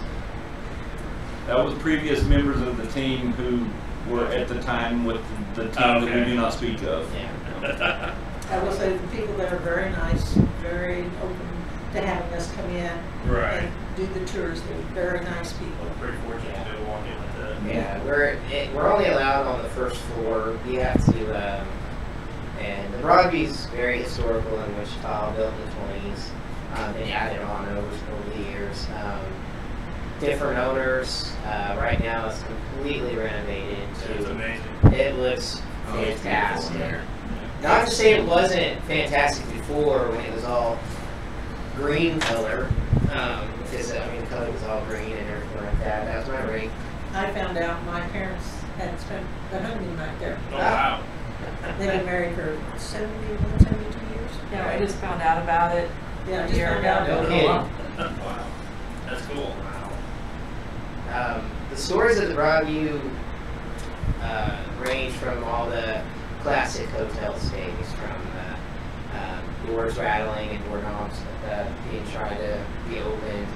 previous members of the team who were at the time with the team that we Okay. do not speak of. Yeah. I will say the people there are very nice, very open to having us come in Right. and do the tours. They're very nice people. Well, pretty fortunate to be able to walk in like that. Yeah, we're only allowed on the first floor. We have to, and the Broadview's very historical in Wichita, built in the 20s. They added on over the years. Different owners. Right now, it's completely renovated. It's amazing. It looks Oh, it's beautiful in fantastic. there. Not to say it wasn't fantastic before when it was all green color, because the color was all green and everything like that. That was my ring. I found out my parents had spent the honeymoon right there. Oh, wow. They've been married for 71, 72 years. Yeah, I just found out about it. Yeah, I a just year found out. ago. No kidding. Wow. That's cool. Wow. The stories of the Broadview range from all the classic hotel stays, from doors rattling and doorknobs being tried to be opened.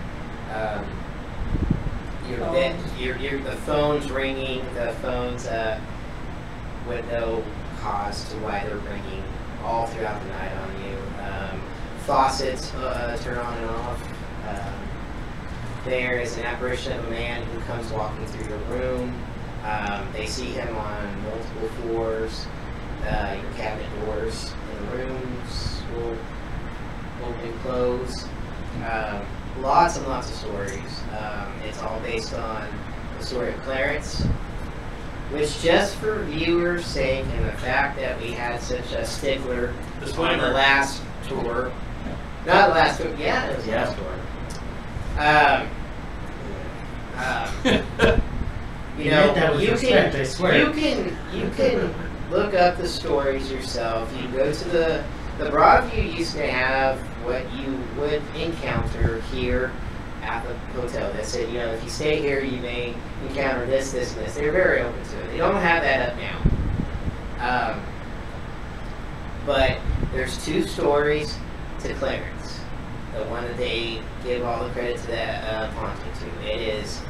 the phone's ringing, the phone's with no cause to why they're ringing all throughout the night on you. Faucets turn on and off. There is an apparition of a man who comes walking through your room. They see him on multiple floors. Your cabinet doors in the rooms will open and close. Lots and lots of stories. It's all based on the story of Clarence, which, just for viewers' sake and the fact that we had such a stickler on the last tour, not the last tour, yeah, it was the last tour. You know, you can look up the stories yourself. You go to the Broadview used to have what you would encounter here at the hotel. They said, you know, if you stay here, you may encounter this, this, and this. They're very open to it. They don't have that up now. But there's 2 stories to Clarence. The one that they give all the credit to that haunting to. It is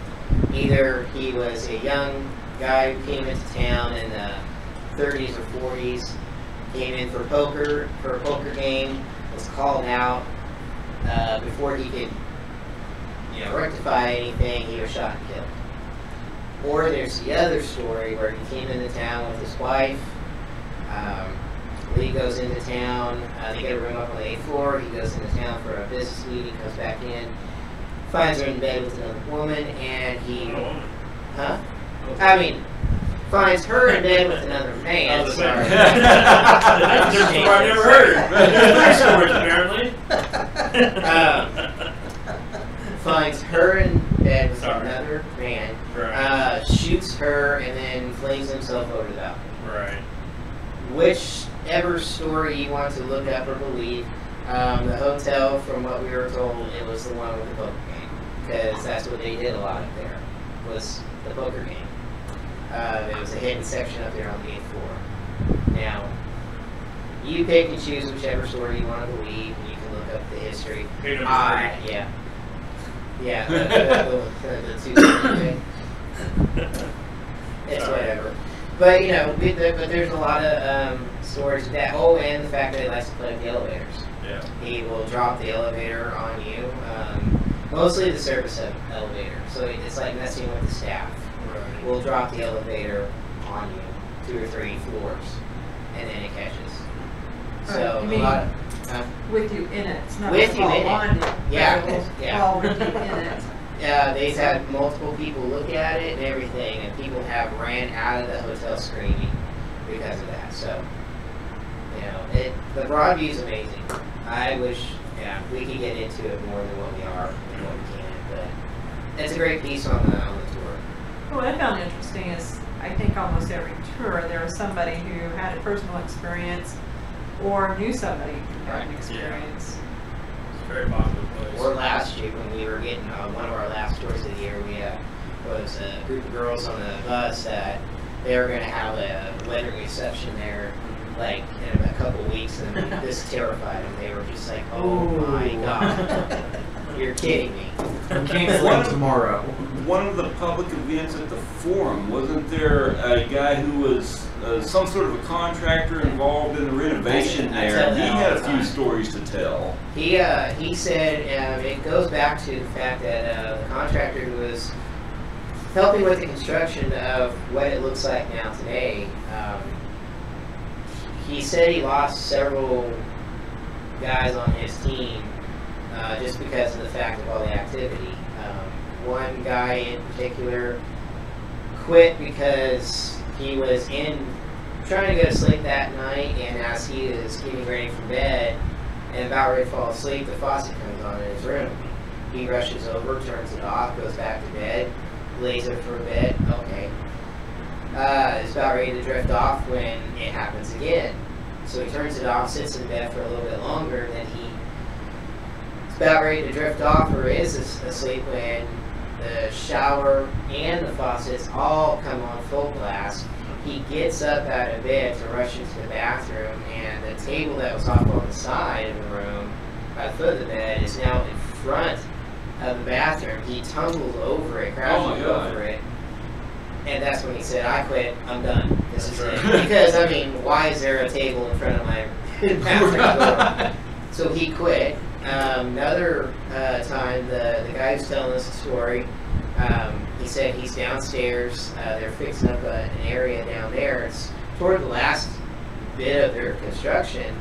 either he was a young guy who came into town in the 30s or 40s, came in for a poker game, was called out before he could, you know, rectify anything. He was shot and killed. Or there's the other story where he came into town with his wife. Lee goes into town. They get a room up on the 8th floor. He goes into town for a business meeting. Comes back in, finds her in bed with another woman, and he, finds her in bed with another man. Sorry. That's a story I've never heard. 3 stories, apparently. Finds her in bed with another man, shoots her, and then flings himself over the balcony. Right. Whichever story you want to look up or believe, the hotel, from what we were told, it was the one with the poker game, because that's what they did a lot up there, was the poker game. There was a hidden section up there on the 8th floor. Now, you pick and choose whichever story you want to believe, and you can look up the history. Yeah. Yeah, the 2 thing. It's whatever. But, you know, but there's a lot of stories of that. Oh, and the fact that he likes to play with the elevators. Yeah. He will drop the elevator on you. Mostly the service elevator. So it's like messing with the staff. Right. We'll drop the elevator on you 2 or 3 floors, and then it catches. So you mean a lot of, with you in it. It's not with you in it. on you. Yeah. All with you in it. They've had multiple people look at it and everything, and people have ran out of the hotel screaming because of that. So, you know, the Broadview's amazing. I wish, we could get into it more than what we are and what we can, but it's a great piece on the tour. What I found interesting is, I think almost every tour there was somebody who had a personal experience or knew somebody who had an experience. It's a very popular place. Or last year when we were getting one of our last tours of the year, we was a group of girls on the bus that they were going to have a wedding reception there, like in a couple weeks, and this terrified them. They were just like, "Oh my God, you're kidding me!" I'm canceling tomorrow. One of the public events at the Forum, wasn't there a guy who was some sort of a contractor involved in the renovation there? He had a few stories to tell. He said it goes back to the fact that the contractor who was helping with the construction of what it looks like now today, he said he lost several guys on his team just because of the fact of all the activity. One guy in particular quit because he was trying to go to sleep that night, and as he was getting ready for bed and about ready to fall asleep, the faucet comes on in his room. He rushes over, turns it off, goes back to bed, lays there for a bit. Okay. Is about ready to drift off when it happens again. So he turns it off, sits in bed for a little bit longer, and then he's about ready to drift off or is asleep when the shower and the faucets all come on full blast. He gets up out of bed to rush into the bathroom, and the table that was off on the side of the room, by the foot of the bed, is now in front of the bathroom. He tumbles over it, crashes over it. And that's when he said, I quit, I'm done. This is it. Because, I mean, why is there a table in front of my bathroom door? So he quit. Another time, the guy who's telling us the story, he said he's downstairs. They're fixing up an area down there. It's toward the last bit of their construction.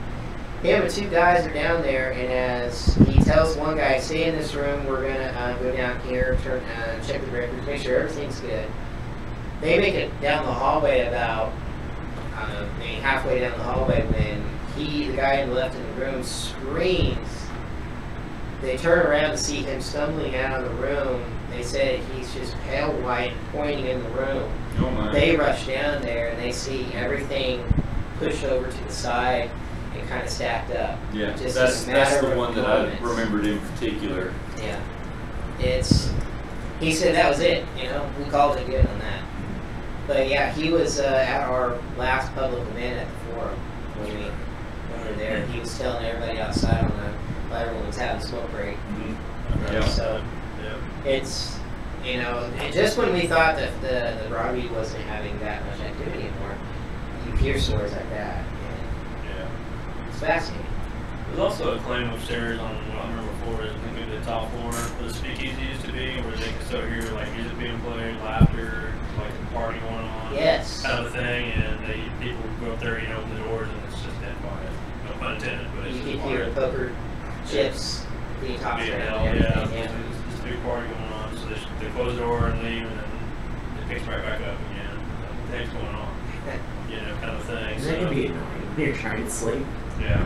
Him and two guys are down there, and as he tells one guy, stay in this room, we're going to go down here, check the records, make sure everything's good. They make it down the hallway about, I don't know, maybe halfway down the hallway when the guy left in the room, screams. They turn around to see him stumbling out of the room. They said he's just pale white, pointing in the room. Oh my. They rush down there and they see everything pushed over to the side and kind of stacked up. Yeah, Just that's the one that I moments. remembered in particular. Yeah, he said that was it. You know, we called it good on that. But yeah, he was at our last public event at the forum when we were there. He was telling everybody outside on the while everyone was having a smoke break. Mm-hmm. Yeah. So it's, you know, and just when we thought that the Broadview wasn't having that much activity anymore, you hear stories like that. And it's fascinating. There's also a claim upstairs on what I remember before is I think maybe the top floor where the speakeasy used to be, where they could still hear like music being played, laughter, like a party going on. Yes. Kind of a thing, and people would go up there, you know, open the doors, and it's just dead quiet. No pun intended, but it's You just can hear quiet. the poker chips being tossed Being around. held, and yeah. everything, There's this big party going on, so they close the door and leave, and then it picks right back up again. What the heck's going on? You know, kind of thing. That can be annoying when you're trying to sleep. Yeah.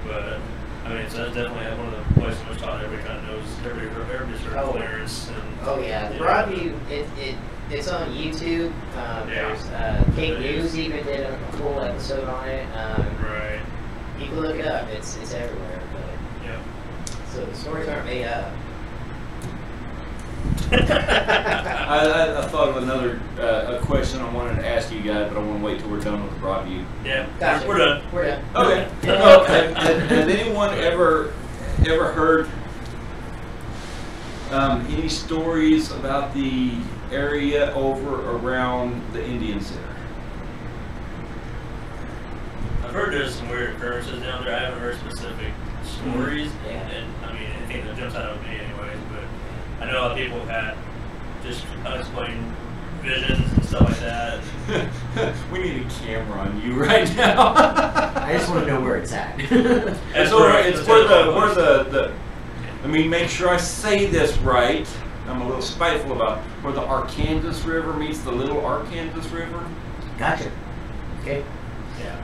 But I mean, it's definitely one of the places in Wichita everybody kind of knows. Everybody's heard of Clarence. And, Oh yeah, the you know. Broadview, it's on YouTube. There's Kate News even did a full episode on it. Right. You can look it up. It's everywhere. But Yeah. so the stories aren't made up. I thought of another a question I wanted to ask you guys, but I want to wait till we're done with the Broadview. Yeah. Gotcha. We're done. We're done. Okay. Has anyone ever heard any stories about the area over around the Indian Center? I've heard there's some weird occurrences down there. I haven't heard specific stories, Yeah. and I mean anything that jumps out at me, anyways. But I know a lot of people have had just unexplained visions and stuff like that. We need a camera on you right now. I just want to know where it's at. It's where the let me make sure I say this right. I'm a little spiteful about where the Arkansas River meets the Little Arkansas River. Gotcha. Okay. Yeah.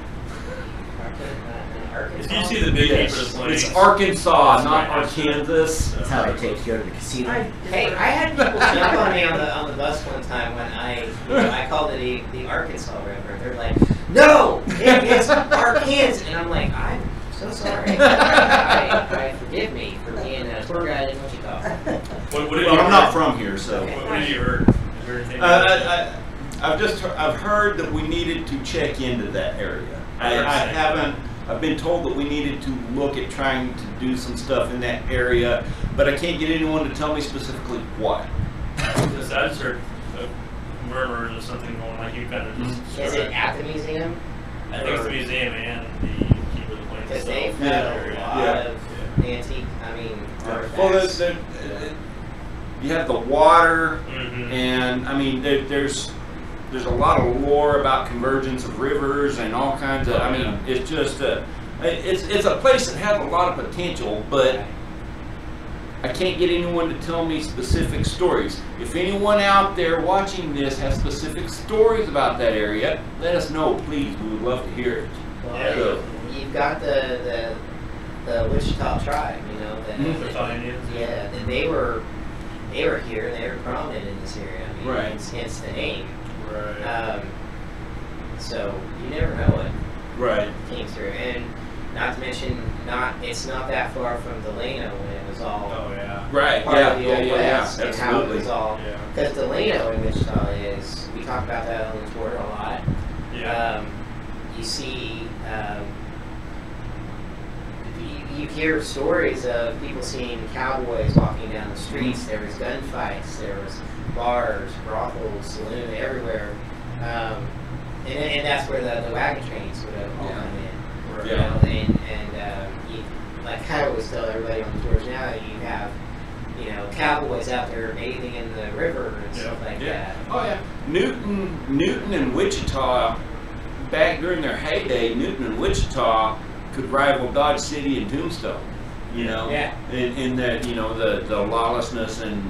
If Arkansas. you see the big heap Yes. of the planes, It's Arkansas, it's not right next to it. Arkansas. That's how I take to go to the casino. Hey, I had people jump on me on the bus one time when I called it the Arkansas River. They're like, no, it's Arkansas, and I'm like, I'm so sorry. I forgive me for being a tour guide in Wichita. What have Well, you I'm not heard? from here, so. What have you heard? Is there anything? I've heard that we needed to check into that area. I haven't. I've been told that we needed to look at trying to do some stuff in that area, but I can't get anyone to tell me specifically what. I just heard murmurs or something going like you kind of just. Is it at the museum? I think it's the museum and the keeper of the planes. Because they've itself. got a lot Yeah. of antique, artifacts. Well, you have the water, Mhm. and I mean, there's a lot of lore about convergence of rivers and all kinds of. I mean, it's just it's a place that has a lot of potential, but I can't get anyone to tell me specific stories. If anyone out there watching this has specific stories about that area, let us know, please. We would love to hear it. Well, you've got the Wichita tribe, you know. Wichita Indians. Yeah, and they were here. They were prominent in this area. I mean, Right. hence the name. Right. So you never know what Right. came through, and not to mention, it's not that far from Delano when it was all Oh yeah. Right. part Yeah. of the Yeah. Old Yeah. West, Yeah. and how it Absolutely. was all. Yeah. Because Delano in Wichita is, we talk about that on the tour a lot. Yeah. You see, you you hear stories of people seeing cowboys walking down the streets. There was gunfights. There was bars, brothels, saloon everywhere. And that's where the wagon trains would have all come in. Right. You know, and like I always tell everybody on the tours now, you have, you know, cowboys out there bathing in the river and stuff like that. Oh yeah. Newton and Wichita, back during their heyday, Newton and Wichita could rival Dodge City and Tombstone. You know, in that, you know, the lawlessness and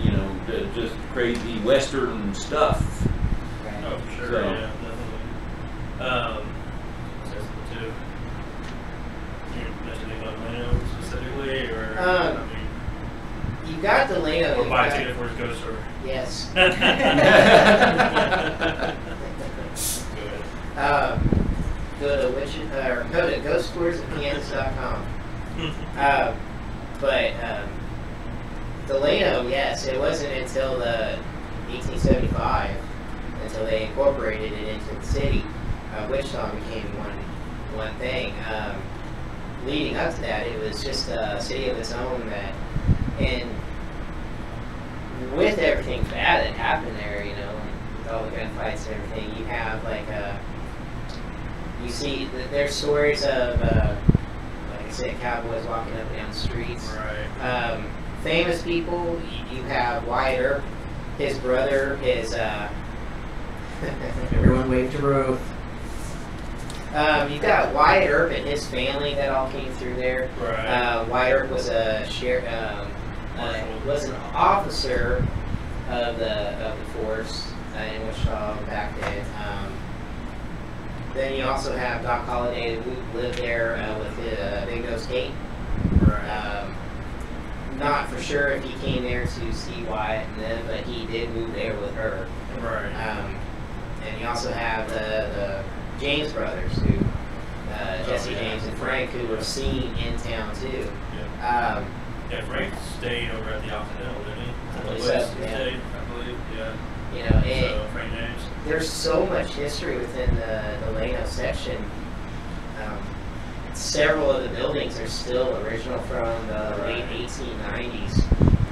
you know, the just crazy Western stuff. Right. Oh, for sure. So. Yeah, definitely. Too. You mentioned anything about Leno specifically, or I mean, You got the Leno. or buy a ticket for his ghost story. Yes. Good. Go to Wichita, or go to ghoststourskansas.com. But Delano, yes, it wasn't until the 1875 until they incorporated it into the city. Wichita became one thing. Leading up to that, it was just a city of its own. And with everything bad that happened there, you know, with all the gunfights and everything, you have like you see there's stories of like I said, cowboys walking up and down the streets. Right. Famous people, you have Wyatt Earp, his brother, Everyone wave to Ruth. you've got Wyatt Earp and his family that all came through there. Right. Wyatt Earp was was an officer of the force in Wichita back then. Then you also have Doc Holliday, who lived there with Big Nose Kate. Right. Not for sure if he came there to see Wyatt and them, but he did move there with her. Right. And you also have the James brothers, who Jesse James and Frank, who were seen in town too. Yeah. Yeah, Frank stayed over at the Occidental, didn't he? Stayed, I believe. Yeah. You know, So Frank James. there's so much history within the Leno section. Several of the buildings are still original from the late 1890s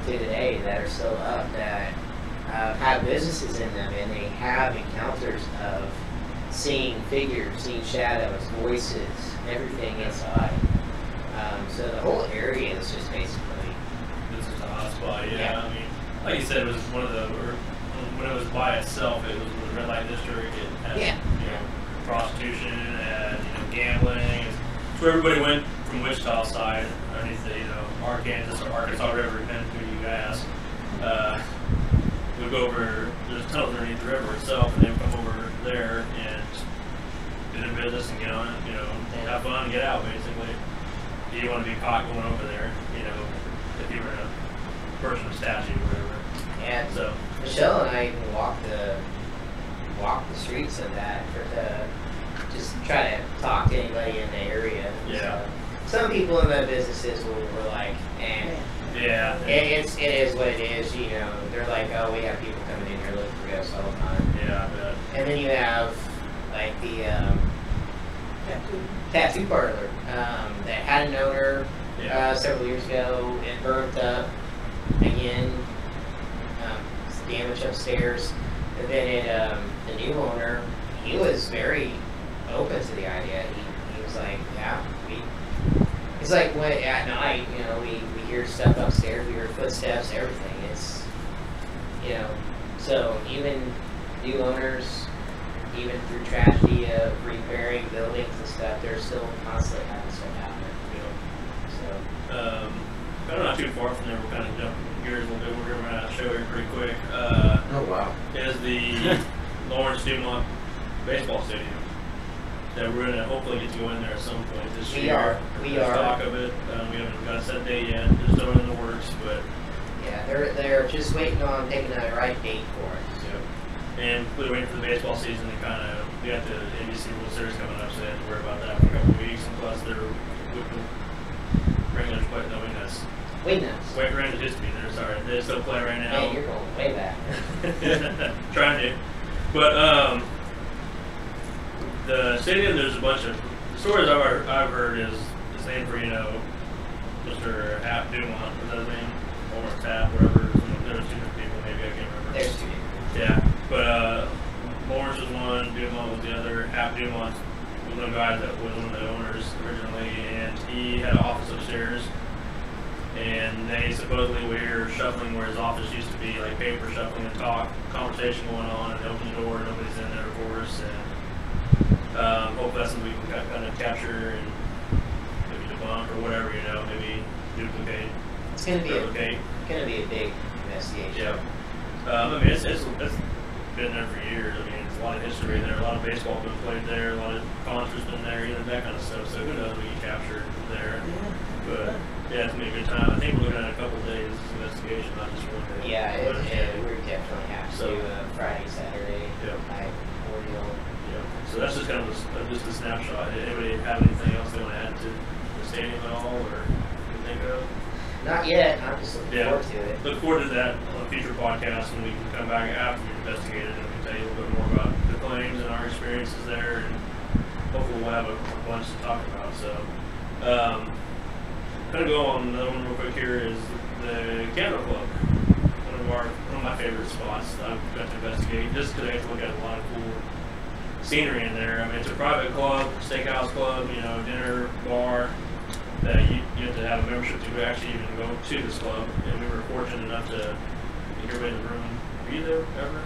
to today that are still up, that have businesses in them, and they have encounters of seeing figures, seeing shadows, voices, everything inside. So the whole area is just basically. This is a hot spot, yeah. Yeah. I mean, like you said, it was one of the, when it was by itself, it was the red light district. It had, you know, prostitution, it had, you know, gambling. It's where everybody went from Wichita side, underneath the, you know, Arkansas or Arkansas River, depending who you ask. We'd go over, there's tunnels underneath the river itself, and they would come over there and do their business and get on it, you know, have fun and get out, basically. You didn't want to be caught going over there, you know, if you were in a person with statue or whatever. And So, Michelle and I even walked the streets of that to just try to talk to anybody in the area. Yeah. So, some people in the businesses were like, yeah. it is what it is. You know, they're like, oh, we have people coming in here looking for ghosts all the time. Yeah, I bet. And then you have like the tattoo parlor that had an owner several years ago. It burnt up again. Some damage upstairs. And then the new owner, he was very open to the idea. He was like, yeah, it's like when at night, you know, we hear stuff upstairs, we hear footsteps, everything. It's, you know, so even new owners, even through tragedy of repairing buildings and stuff, they're still constantly having stuff happen. You know, so. Kind of not too far from there. We're kind of jumping gears a little bit. We're going to show here pretty quick. Oh wow. Is the Lawrence Dumont baseball stadium that we're going to hopefully get to go in there at some point this year. We There's are. talk of it. We haven't got a set date yet. There's still in the works, but Yeah, they're just waiting on taking the right date for it. and we're waiting for the baseball season to kind of. We got the NBC World Series coming up, so they have to worry about that for a couple of weeks. And plus, they're with the regulars playing. No, Wait nuts. Wait, Randall just be there. Sorry, they still play right now. Hey, you're going way back. Trying to, but the stadium. There's a bunch of the stories I've heard is It's named for, you know, Mr. Hap Dumont, was that his name? Or Tap, whatever. There's two different people, maybe, I can't remember. There's two different. Yeah, but Lawrence was one, Dumont was the other. Hap Dumont was one guy that was one of the owners originally, and he had an office upstairs. And they supposedly were here shuffling where his office used to be, like paper shuffling and conversation going on, and they open the door, nobody's in there, of course. And hopefully that's something we can kind of capture and maybe debunk or whatever, you know, maybe duplicate. It's gonna be replicate. a big investigation. Yeah. I mean, it's been there for years. I mean, it's a lot of history there. A lot of baseball been played there. A lot of concerts been there. You know, that kind of stuff. So who knows what we can capture there. But yeah, it's gonna be a good time. I think we're looking at a couple of days investigation, not just one day. Yeah, we're definitely have to do Friday, Saturday night ordeal. Yeah. So that's just kind of just a snapshot. Anybody have anything else they want to add to the stadium at all, or you think of? Not yet. I'm just looking forward to it. Look forward to that on a future podcast when we can come back after we investigated and we can tell you a little bit more about the claims and our experiences there, and hopefully we'll have a bunch to talk about. So, kind of go on another one real quick here is the Candle Club. One of my favorite spots that I've got to investigate, just because I get to look at a lot of cool scenery in there. I mean, it's a private club, steakhouse club, you know, dinner, bar, that you have to have a membership to actually even go to this club. And we were fortunate enough to get everybody in the room. Were you there ever?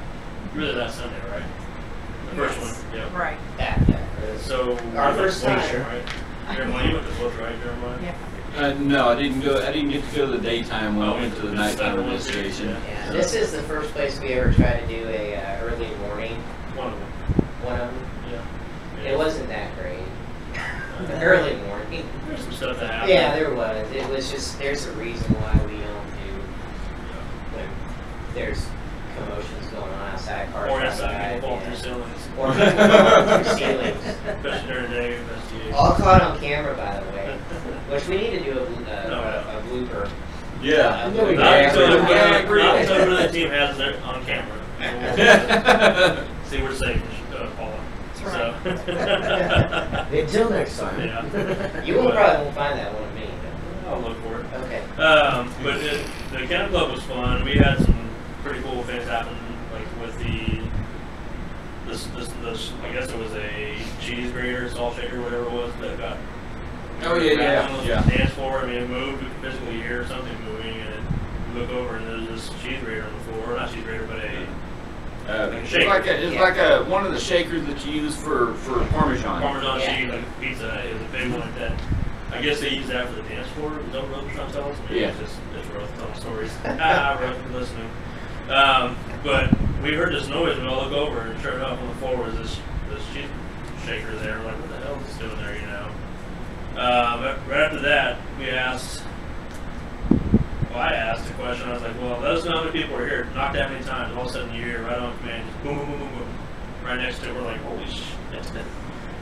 You were there that Sunday, right? The first one, yeah. Right. So our first time, right? Jeremiah, you went to both, right, Jeremiah? Yeah. No, I didn't go. I didn't get to go to the daytime when I went to the nighttime investigation. Yeah, this is the first place we ever tried to do a early morning. One of them. One of them. Yeah. It wasn't that great. Early morning. There's some stuff that happened. Yeah, there was. It was just, there's a reason why we don't do when there's commotions going on outside, cars Or outside. outside, people fall through ceilings. Or people fall through ceilings. Especially during the day investigation. All caught on camera, by the way. Which we need to do a blooper. Yeah. A Not blooper. until the team has it on camera. See, we're safe, Paula. That's So. Until next time. Yeah. You probably won't find that one of me. I'll look for it. Okay. But the Candle Club was fun. We had some pretty cool things happen, like with this I guess it was a cheese grater, salt shaker, whatever it was, that got Oh yeah. on the dance floor. I mean, it moved. You could physically hear something moving, and you look over, and there's this cheese grater on the floor. Not cheese grater, but a It's like one of the shakers that you use for Parmesan. Parmesan cheese, like pizza. It was a big one like that. I guess they use that for the dance floor. Is that what Rose was trying to tell us? Maybe Yeah. It's Rose telling stories. Rose, you're listening. But we heard this noise, and we all look over, and sure enough, on the floor was this cheese shaker there. We're like, what the hell is this doing there, you know? Right after that, I asked a question. I was like, well, let us know how many people are here. Not that many times. All of a sudden, you hear right on command, just boom, boom, boom, boom, boom. Right next to it, we're like, holy shit.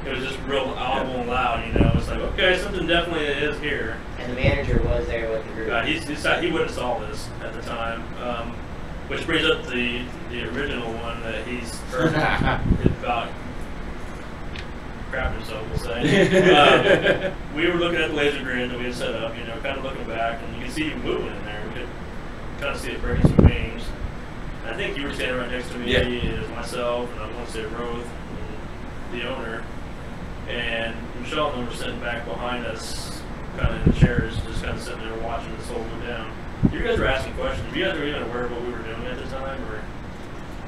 It was just real audible and loud, you know. It's like, okay, something definitely is here. And the manager was there with the group. He witnessed all this at the time. Which brings up the original one that he's heard about crapping himself, we'll say. We were looking at the laser grid that we had set up, you know, kind of looking back, and you can see you moving in there. We could kind of see it breaking some wings. And I think you were standing right next to me, as myself, and I want to say Roth, and the owner. And Michelle and I were sitting back behind us, kind of in the chairs, just kind of sitting there watching this whole go down. You guys were asking questions. You guys were even aware of what we were doing at the time, or?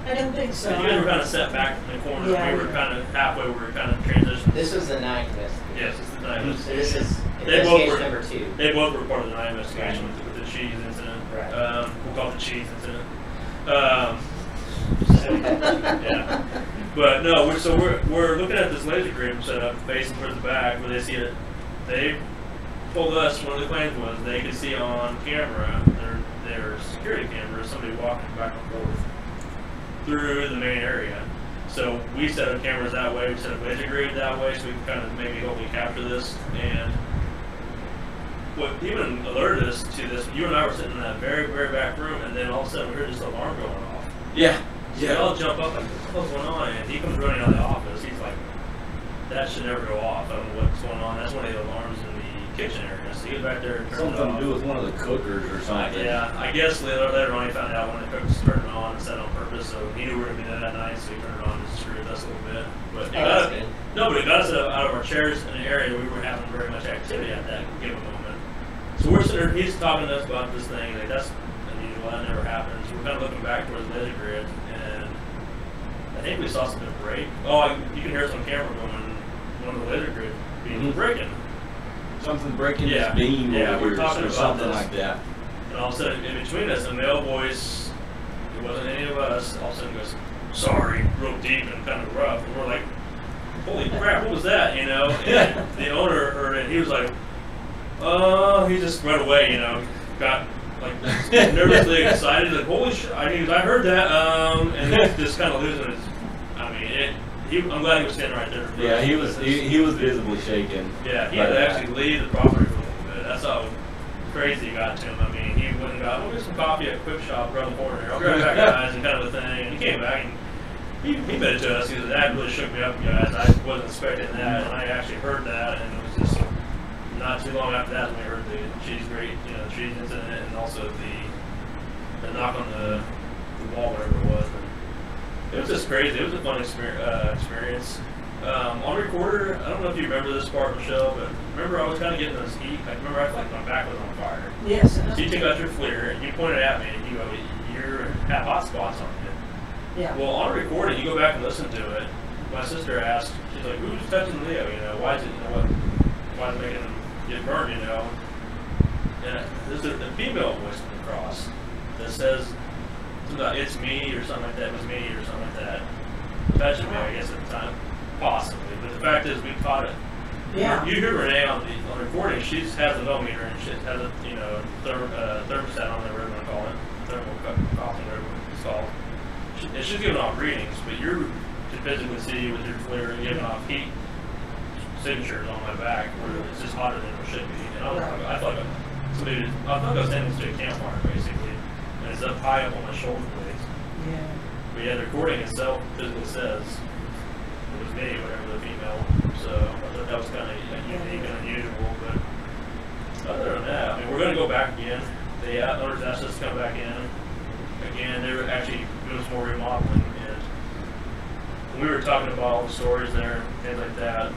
I don't think so. You guys were kind of set back in the corner. Yeah, we were kind of halfway. We were kind of transitioning. This was the night investigation. Yes, it's the night So this is They both investigation were- number 2. They both were part of the night investigation with the cheese incident. Right. We'll call it the cheese incident. Yeah. But no, we're looking at this laser grid set up facing towards the back where they see it. They told us one of the claims was they could see on camera, their security camera, somebody walking back and forth through the main area. So we set up cameras that way, we set up laser grid that way, so we can kind of maybe hopefully capture this. And what even alerted us to this, you and I were sitting in that very, very back room, and then all of a sudden we heard this alarm going off. Yeah. So we all jump up like, what's going on? And he comes running out of the office. He's like, that should never go off. I don't know what's going on. That's one of the alarms in the kitchen area. So he was back there and turned it Something off. to do with one of the cookers or something. Yeah, I guess later on he found out when the cook turned it on and set it on purpose, so he knew we were going to be there that night, so he turned it on and screwed us a little bit. But it got us, no, but it got us out of our chairs in an area we weren't having very much activity at that given moment. So we're sitting there, he's talking to us about this thing, like that's unusual, that never happens. We're kind of looking back towards the laser grid, and I think we saw something break. Oh, you can hear us on camera going, one of the laser grid being breaking. Something breaking his beam over we're here talking or about something this. like that. And all of a sudden, in between us, a male voice, it wasn't any of us, all of a sudden goes, sorry, real deep and kind of rough. And we're like, holy crap, what was that, you know? And the owner heard it, he was like, he just right away, you know, got like nervously excited, like, holy shit, I heard that, and he's just kind of losing his, I mean, I'm glad he was standing right there. Yeah, he was visibly shaken. Yeah, he had to actually leave the property for a little bit. That's how crazy it got to him. I mean, he went and got, we'll get some coffee at a quick shop around the corner here. I'll be right back, guys, and kind of a thing. And he came back and he admitted to us, he said, that really shook me up, guys. I wasn't expecting that, and I actually heard that, and it was just not too long after that when we heard the cheese grate, you know, the cheese incident, and also the knock on the wall, whatever it was. It was just crazy. It was a fun experience. On recorder, I don't know if you remember this part, Michelle, but remember I was kind of getting this heat. I remember I felt like my back was on fire. Yes. So you took out your FLIR and you pointed at me and you go, you have hot spots on you. Yeah. Well, on recording, you go back and listen to it. My sister asked, she's like, who's touching Leo? You know, why is it, you know, why is it making him get burned? You know, and there's a female voice from across that says, it's me or something like that. It was me or something like that. Touching me, I guess, at the time. Possibly. But the fact is, we caught it. Yeah. You hear Renee on recording, she has a millimeter and she has a, you know, thermostat on there, whatever you want to call it. Thermal coffee, whatever it's called. And she's giving off readings, but you're to physically see with your FLIR giving off heat signatures on my back where it's just hotter than it should be. And I thought I was standing to a campfire, basically. And it's up high up on my shoulder blades. Yeah. But yeah, the recording itself physically says it was me, whatever the female. So I thought that was kind of unique and unusual. But other than that, I mean, we're going to go back again. The owners asked us to come back in. Again, they were actually doing some more remodeling. And when we were talking about all the stories there, things like that,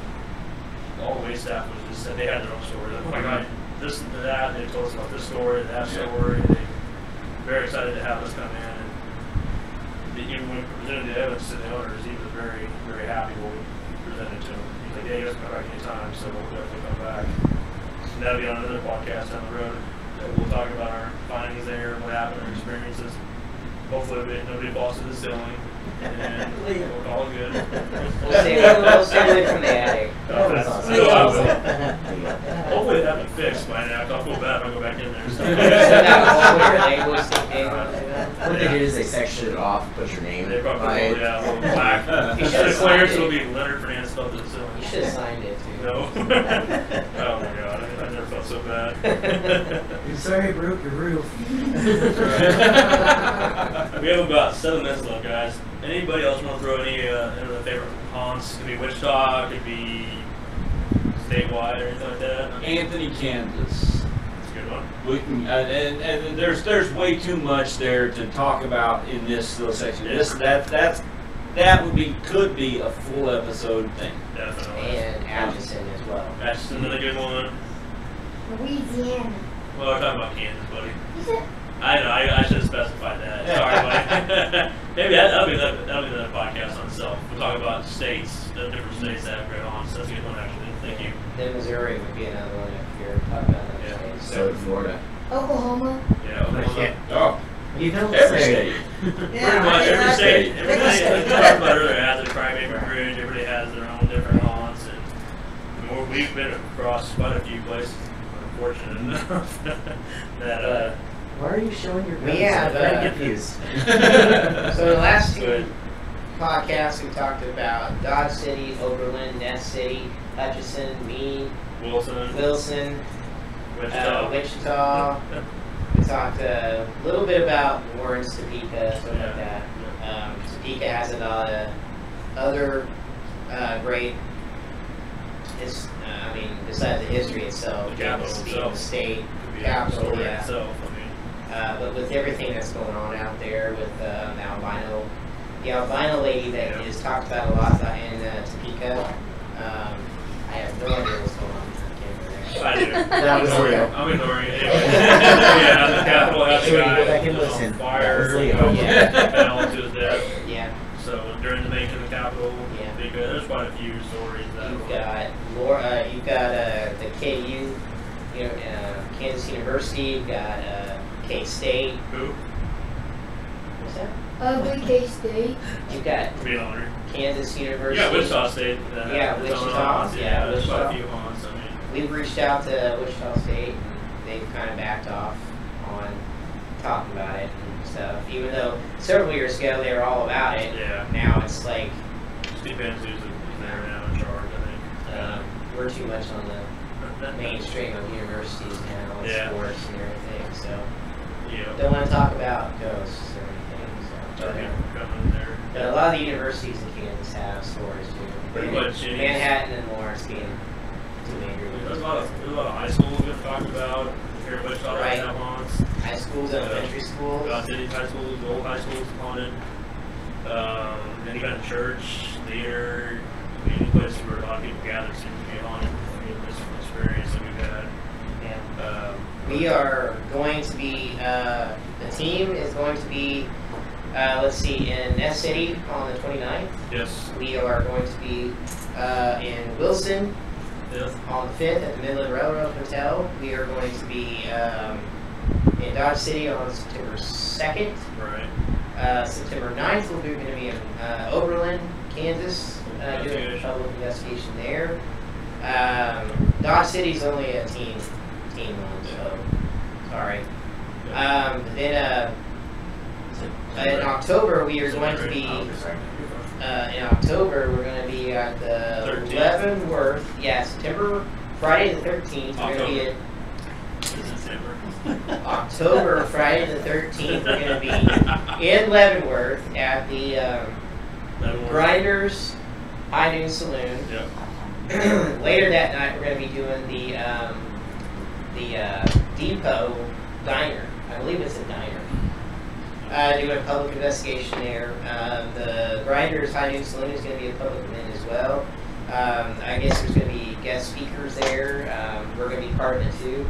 all the wait staff was just said they had their own stories. Like, oh my God, this and that. They told us about this story, that story. They very excited to have us come in. And even when we presented the evidence to the owners, he was very, very happy when we presented to him. He's like, yeah, you guys come back anytime, so we'll definitely come back. And that'll be on another podcast down the road. We'll talk about our findings there, what happened, our experiences. Hopefully nobody falls to the ceiling. And we'll call it good. We'll stay away from the attic. Hopefully they have it fixed by now. I'll feel bad if I go back in there. What they do is they section it off, put your name They probably by it. will, yeah, a little black. The clearance will be Leonard Fernandez stuff to the ceiling. You should have signed it too. No. Oh my God, I never felt so bad. You're sorry I broke your roof. We have about 7 minutes left, guys. Anybody else want to throw any of their favorite haunts? Could be Wichita, could be statewide or anything like that. Anthony, Kansas. That's a good one. We can, and there's way too much there to talk about in this little section. Yeah. That could be a full episode thing. Definitely. And Atchison as well. That's another good one. Louisiana. Well, we're talking about Kansas, buddy. You said I know, I should have specified that. Sorry, buddy. Maybe that'll be another podcast on itself. We'll talk about states, the different states that have great haunts. That's a good one, actually. Thank you. Then Missouri would be another one if you're talking about Yeah. other states. So Florida. Oklahoma. Yeah, Oklahoma. Oh, You know, every state. Pretty much every state. Everybody, like we talked about earlier, has a crybaby bridge. Everybody has their own different haunts, and we've been across quite a few places. Unfortunate enough that Why are you showing your We have, I'm confused. So the last two Good. podcasts we talked about Dodge City, Oberlin, Ness City, Hutchinson, Meade, Wilson, Wilson, Wichita. Wichita. We talked a little bit about Warren's, Topeka, something like that. Topeka has a lot of other great it's, I mean, besides the history itself, The capital Kansas being itself the state Could be a capital, story yeah. itself. I mean, But with everything that's going on out there with the albino lady that Yeah. is talked about a lot in Topeka, I have no idea what's going on. I do. That was Leo. I'm ignoring it. Yeah, the capital has a Sure, you guy go back and that was listen. on That fire, was Leo. Yeah. fell to his death. Yeah, So during the making of the Capitol, Yeah. because there's quite a few stories that. you've got the KU, Kansas University. You've got K-State. Who? What's that? Ugly K-State. You've got To be an honor. Kansas University. Yeah, Wichita State. Yeah, is on Wichita, haunts, yeah, there's quite a Wichita. few haunts. I mean, We've reached out to Wichita State, and they've kind of backed off on talking about it and stuff. Even though several years ago they were all about it. Yeah. Now it's like Steve Bensley's there now in charge, I think. we're too much on the mainstream of universities now with Yeah. sports and everything. So Yeah. don't want to talk about ghosts or anything. So, Start coming there. but a lot of the universities in Kansas have stories too. Pretty much, yeah. Manhattan and Lawrence being two major. There's a lot of high schools we've talked about here in Wichita Right. that have haunts. High schools, elementary schools. God City High Schools, the old high schools haunted. Any kind of church, theater, any place where a lot of people gather seems to be haunted. I mean, this experience that we've had. Yeah. We are going to be, the team is going to be, let's see, in Ness City on the 29th. Yes. We are going to be in Wilson Yes. on the 5th at the Midland Railroad Hotel. We are going to be in Dodge City on September 2nd. Right. September 9th, we're going to be in Oberlin, Kansas, doing a Investigation. public investigation there. Dodge City's only a team one, so sorry. Then in October, we are going to be in October. We're going to be at the 13th. Leavenworth. Yeah, Friday the 13th. We're going to be at September. October, Friday the 13th. We're going to be in Leavenworth at the Grinders High Noon Saloon. Yep. Later that night, we're going to be doing the Depot Diner. I believe it's a diner. Doing a public investigation there. The Grinders High Noon Saloon is going to be a public event as well. I guess there's going to be guest speakers there. We're going to be part of it too.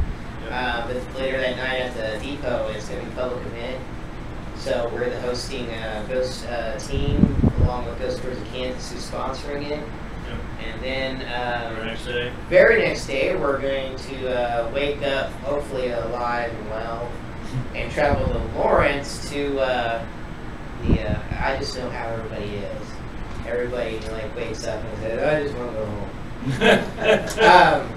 But later that night at the Depot, it's going to be a public event. So we're the hosting Ghost team along with Ghost Tours of Kansas who's sponsoring it. Yep. And then Very next day. very next day, we're going to wake up, hopefully alive and well, and travel to Lawrence to I just know how everybody is. Everybody like wakes up and says, I just want to go home.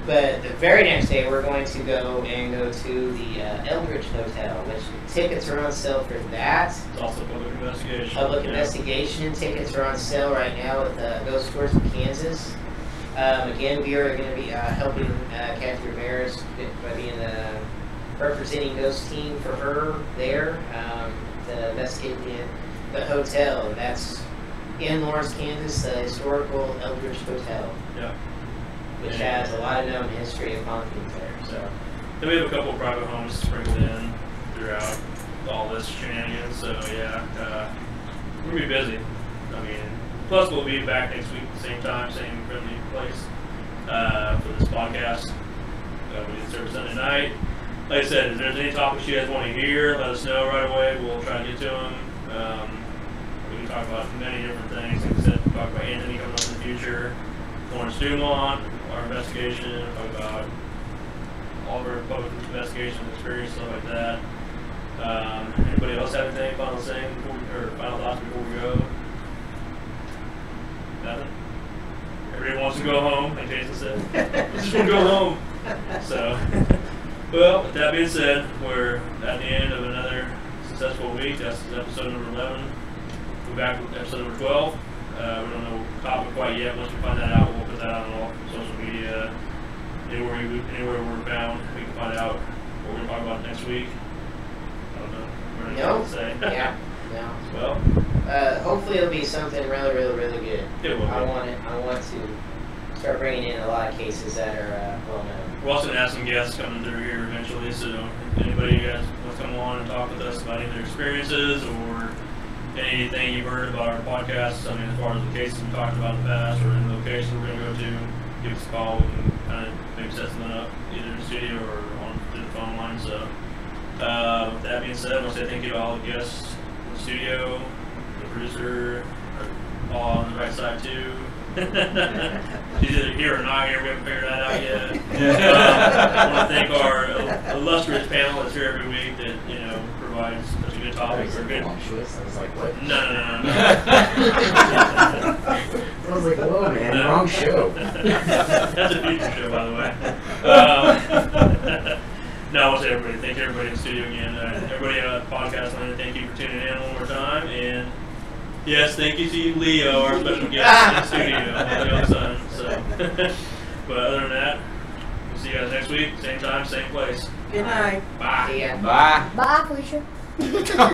But the very next day, we're going to go to the Eldridge Hotel, which tickets are on sale for that. It's also public investigation. Public Yeah. investigation tickets are on sale right now with Ghost Tours of Kansas. Again, we are going to be helping Kathy Ramirez by being representing Ghost Team for her there to investigate the hotel. And that's in Lawrence, Kansas, the historical Eldridge Hotel, Yeah. which has a lot of known history of hauntings there. So. Then we have a couple of private homes sprinkled in throughout all this shenanigans. So yeah, we're gonna be busy. I mean, plus we'll be back next week at the same time, same friendly place for this podcast. We did service Sunday night. Like I said, if there's any topics you guys want to hear, let us know right away. We'll try to get to them. We can talk about many different things. Like I said, talk about Anthony coming up in the future, Lawrence Dumont, our investigation, talk about all of our public investigation experience, stuff like that. Anybody else have anything final saying or final thoughts before we go? Nothing? Everybody wants to go home, like Jason said. Just want to go home. So, well, with that being said, we're at the end of another successful week. That's episode number 11. We're back with episode number 12. We don't know the topic quite yet. Once we find that out, we'll put that on all social media. Anywhere we're found, we can find out what we're going to talk about next week. I don't know. We're not No. going to say. Yeah. No. Well, Hopefully it'll be something really, really, really good. it will I be. want to start bringing in a lot of cases that are well known. We're also going to have some guests coming through here eventually, so if anybody guys wants to come on and talk with us about any of their experiences or anything you've heard about our podcast, I mean, as far as the cases we talked about in the past or in the locations we're going to go to, give us a call. We can kind of maybe set something up either in the studio or on through the phone line. So, with that being said, I want to say thank you to all the guests in the studio, the producer, all on the right side too. She's either here or not here. We haven't figured that out yet. I want to thank our illustrious panel that's here every week that provides such a good topic or good. I was like, what? No. I was like, whoa, man, wrong show. That's a future show, by the way. No, I want to say everybody. Thank everybody in the studio again. Everybody on podcast land, thank you for tuning in one more time. And yes, thank you to Leo, our special guest in the studio, my young son. So, but other than that, we'll see you guys next week, same time, same place. Good night. Bye. See ya. Bye. Bye, Felicia.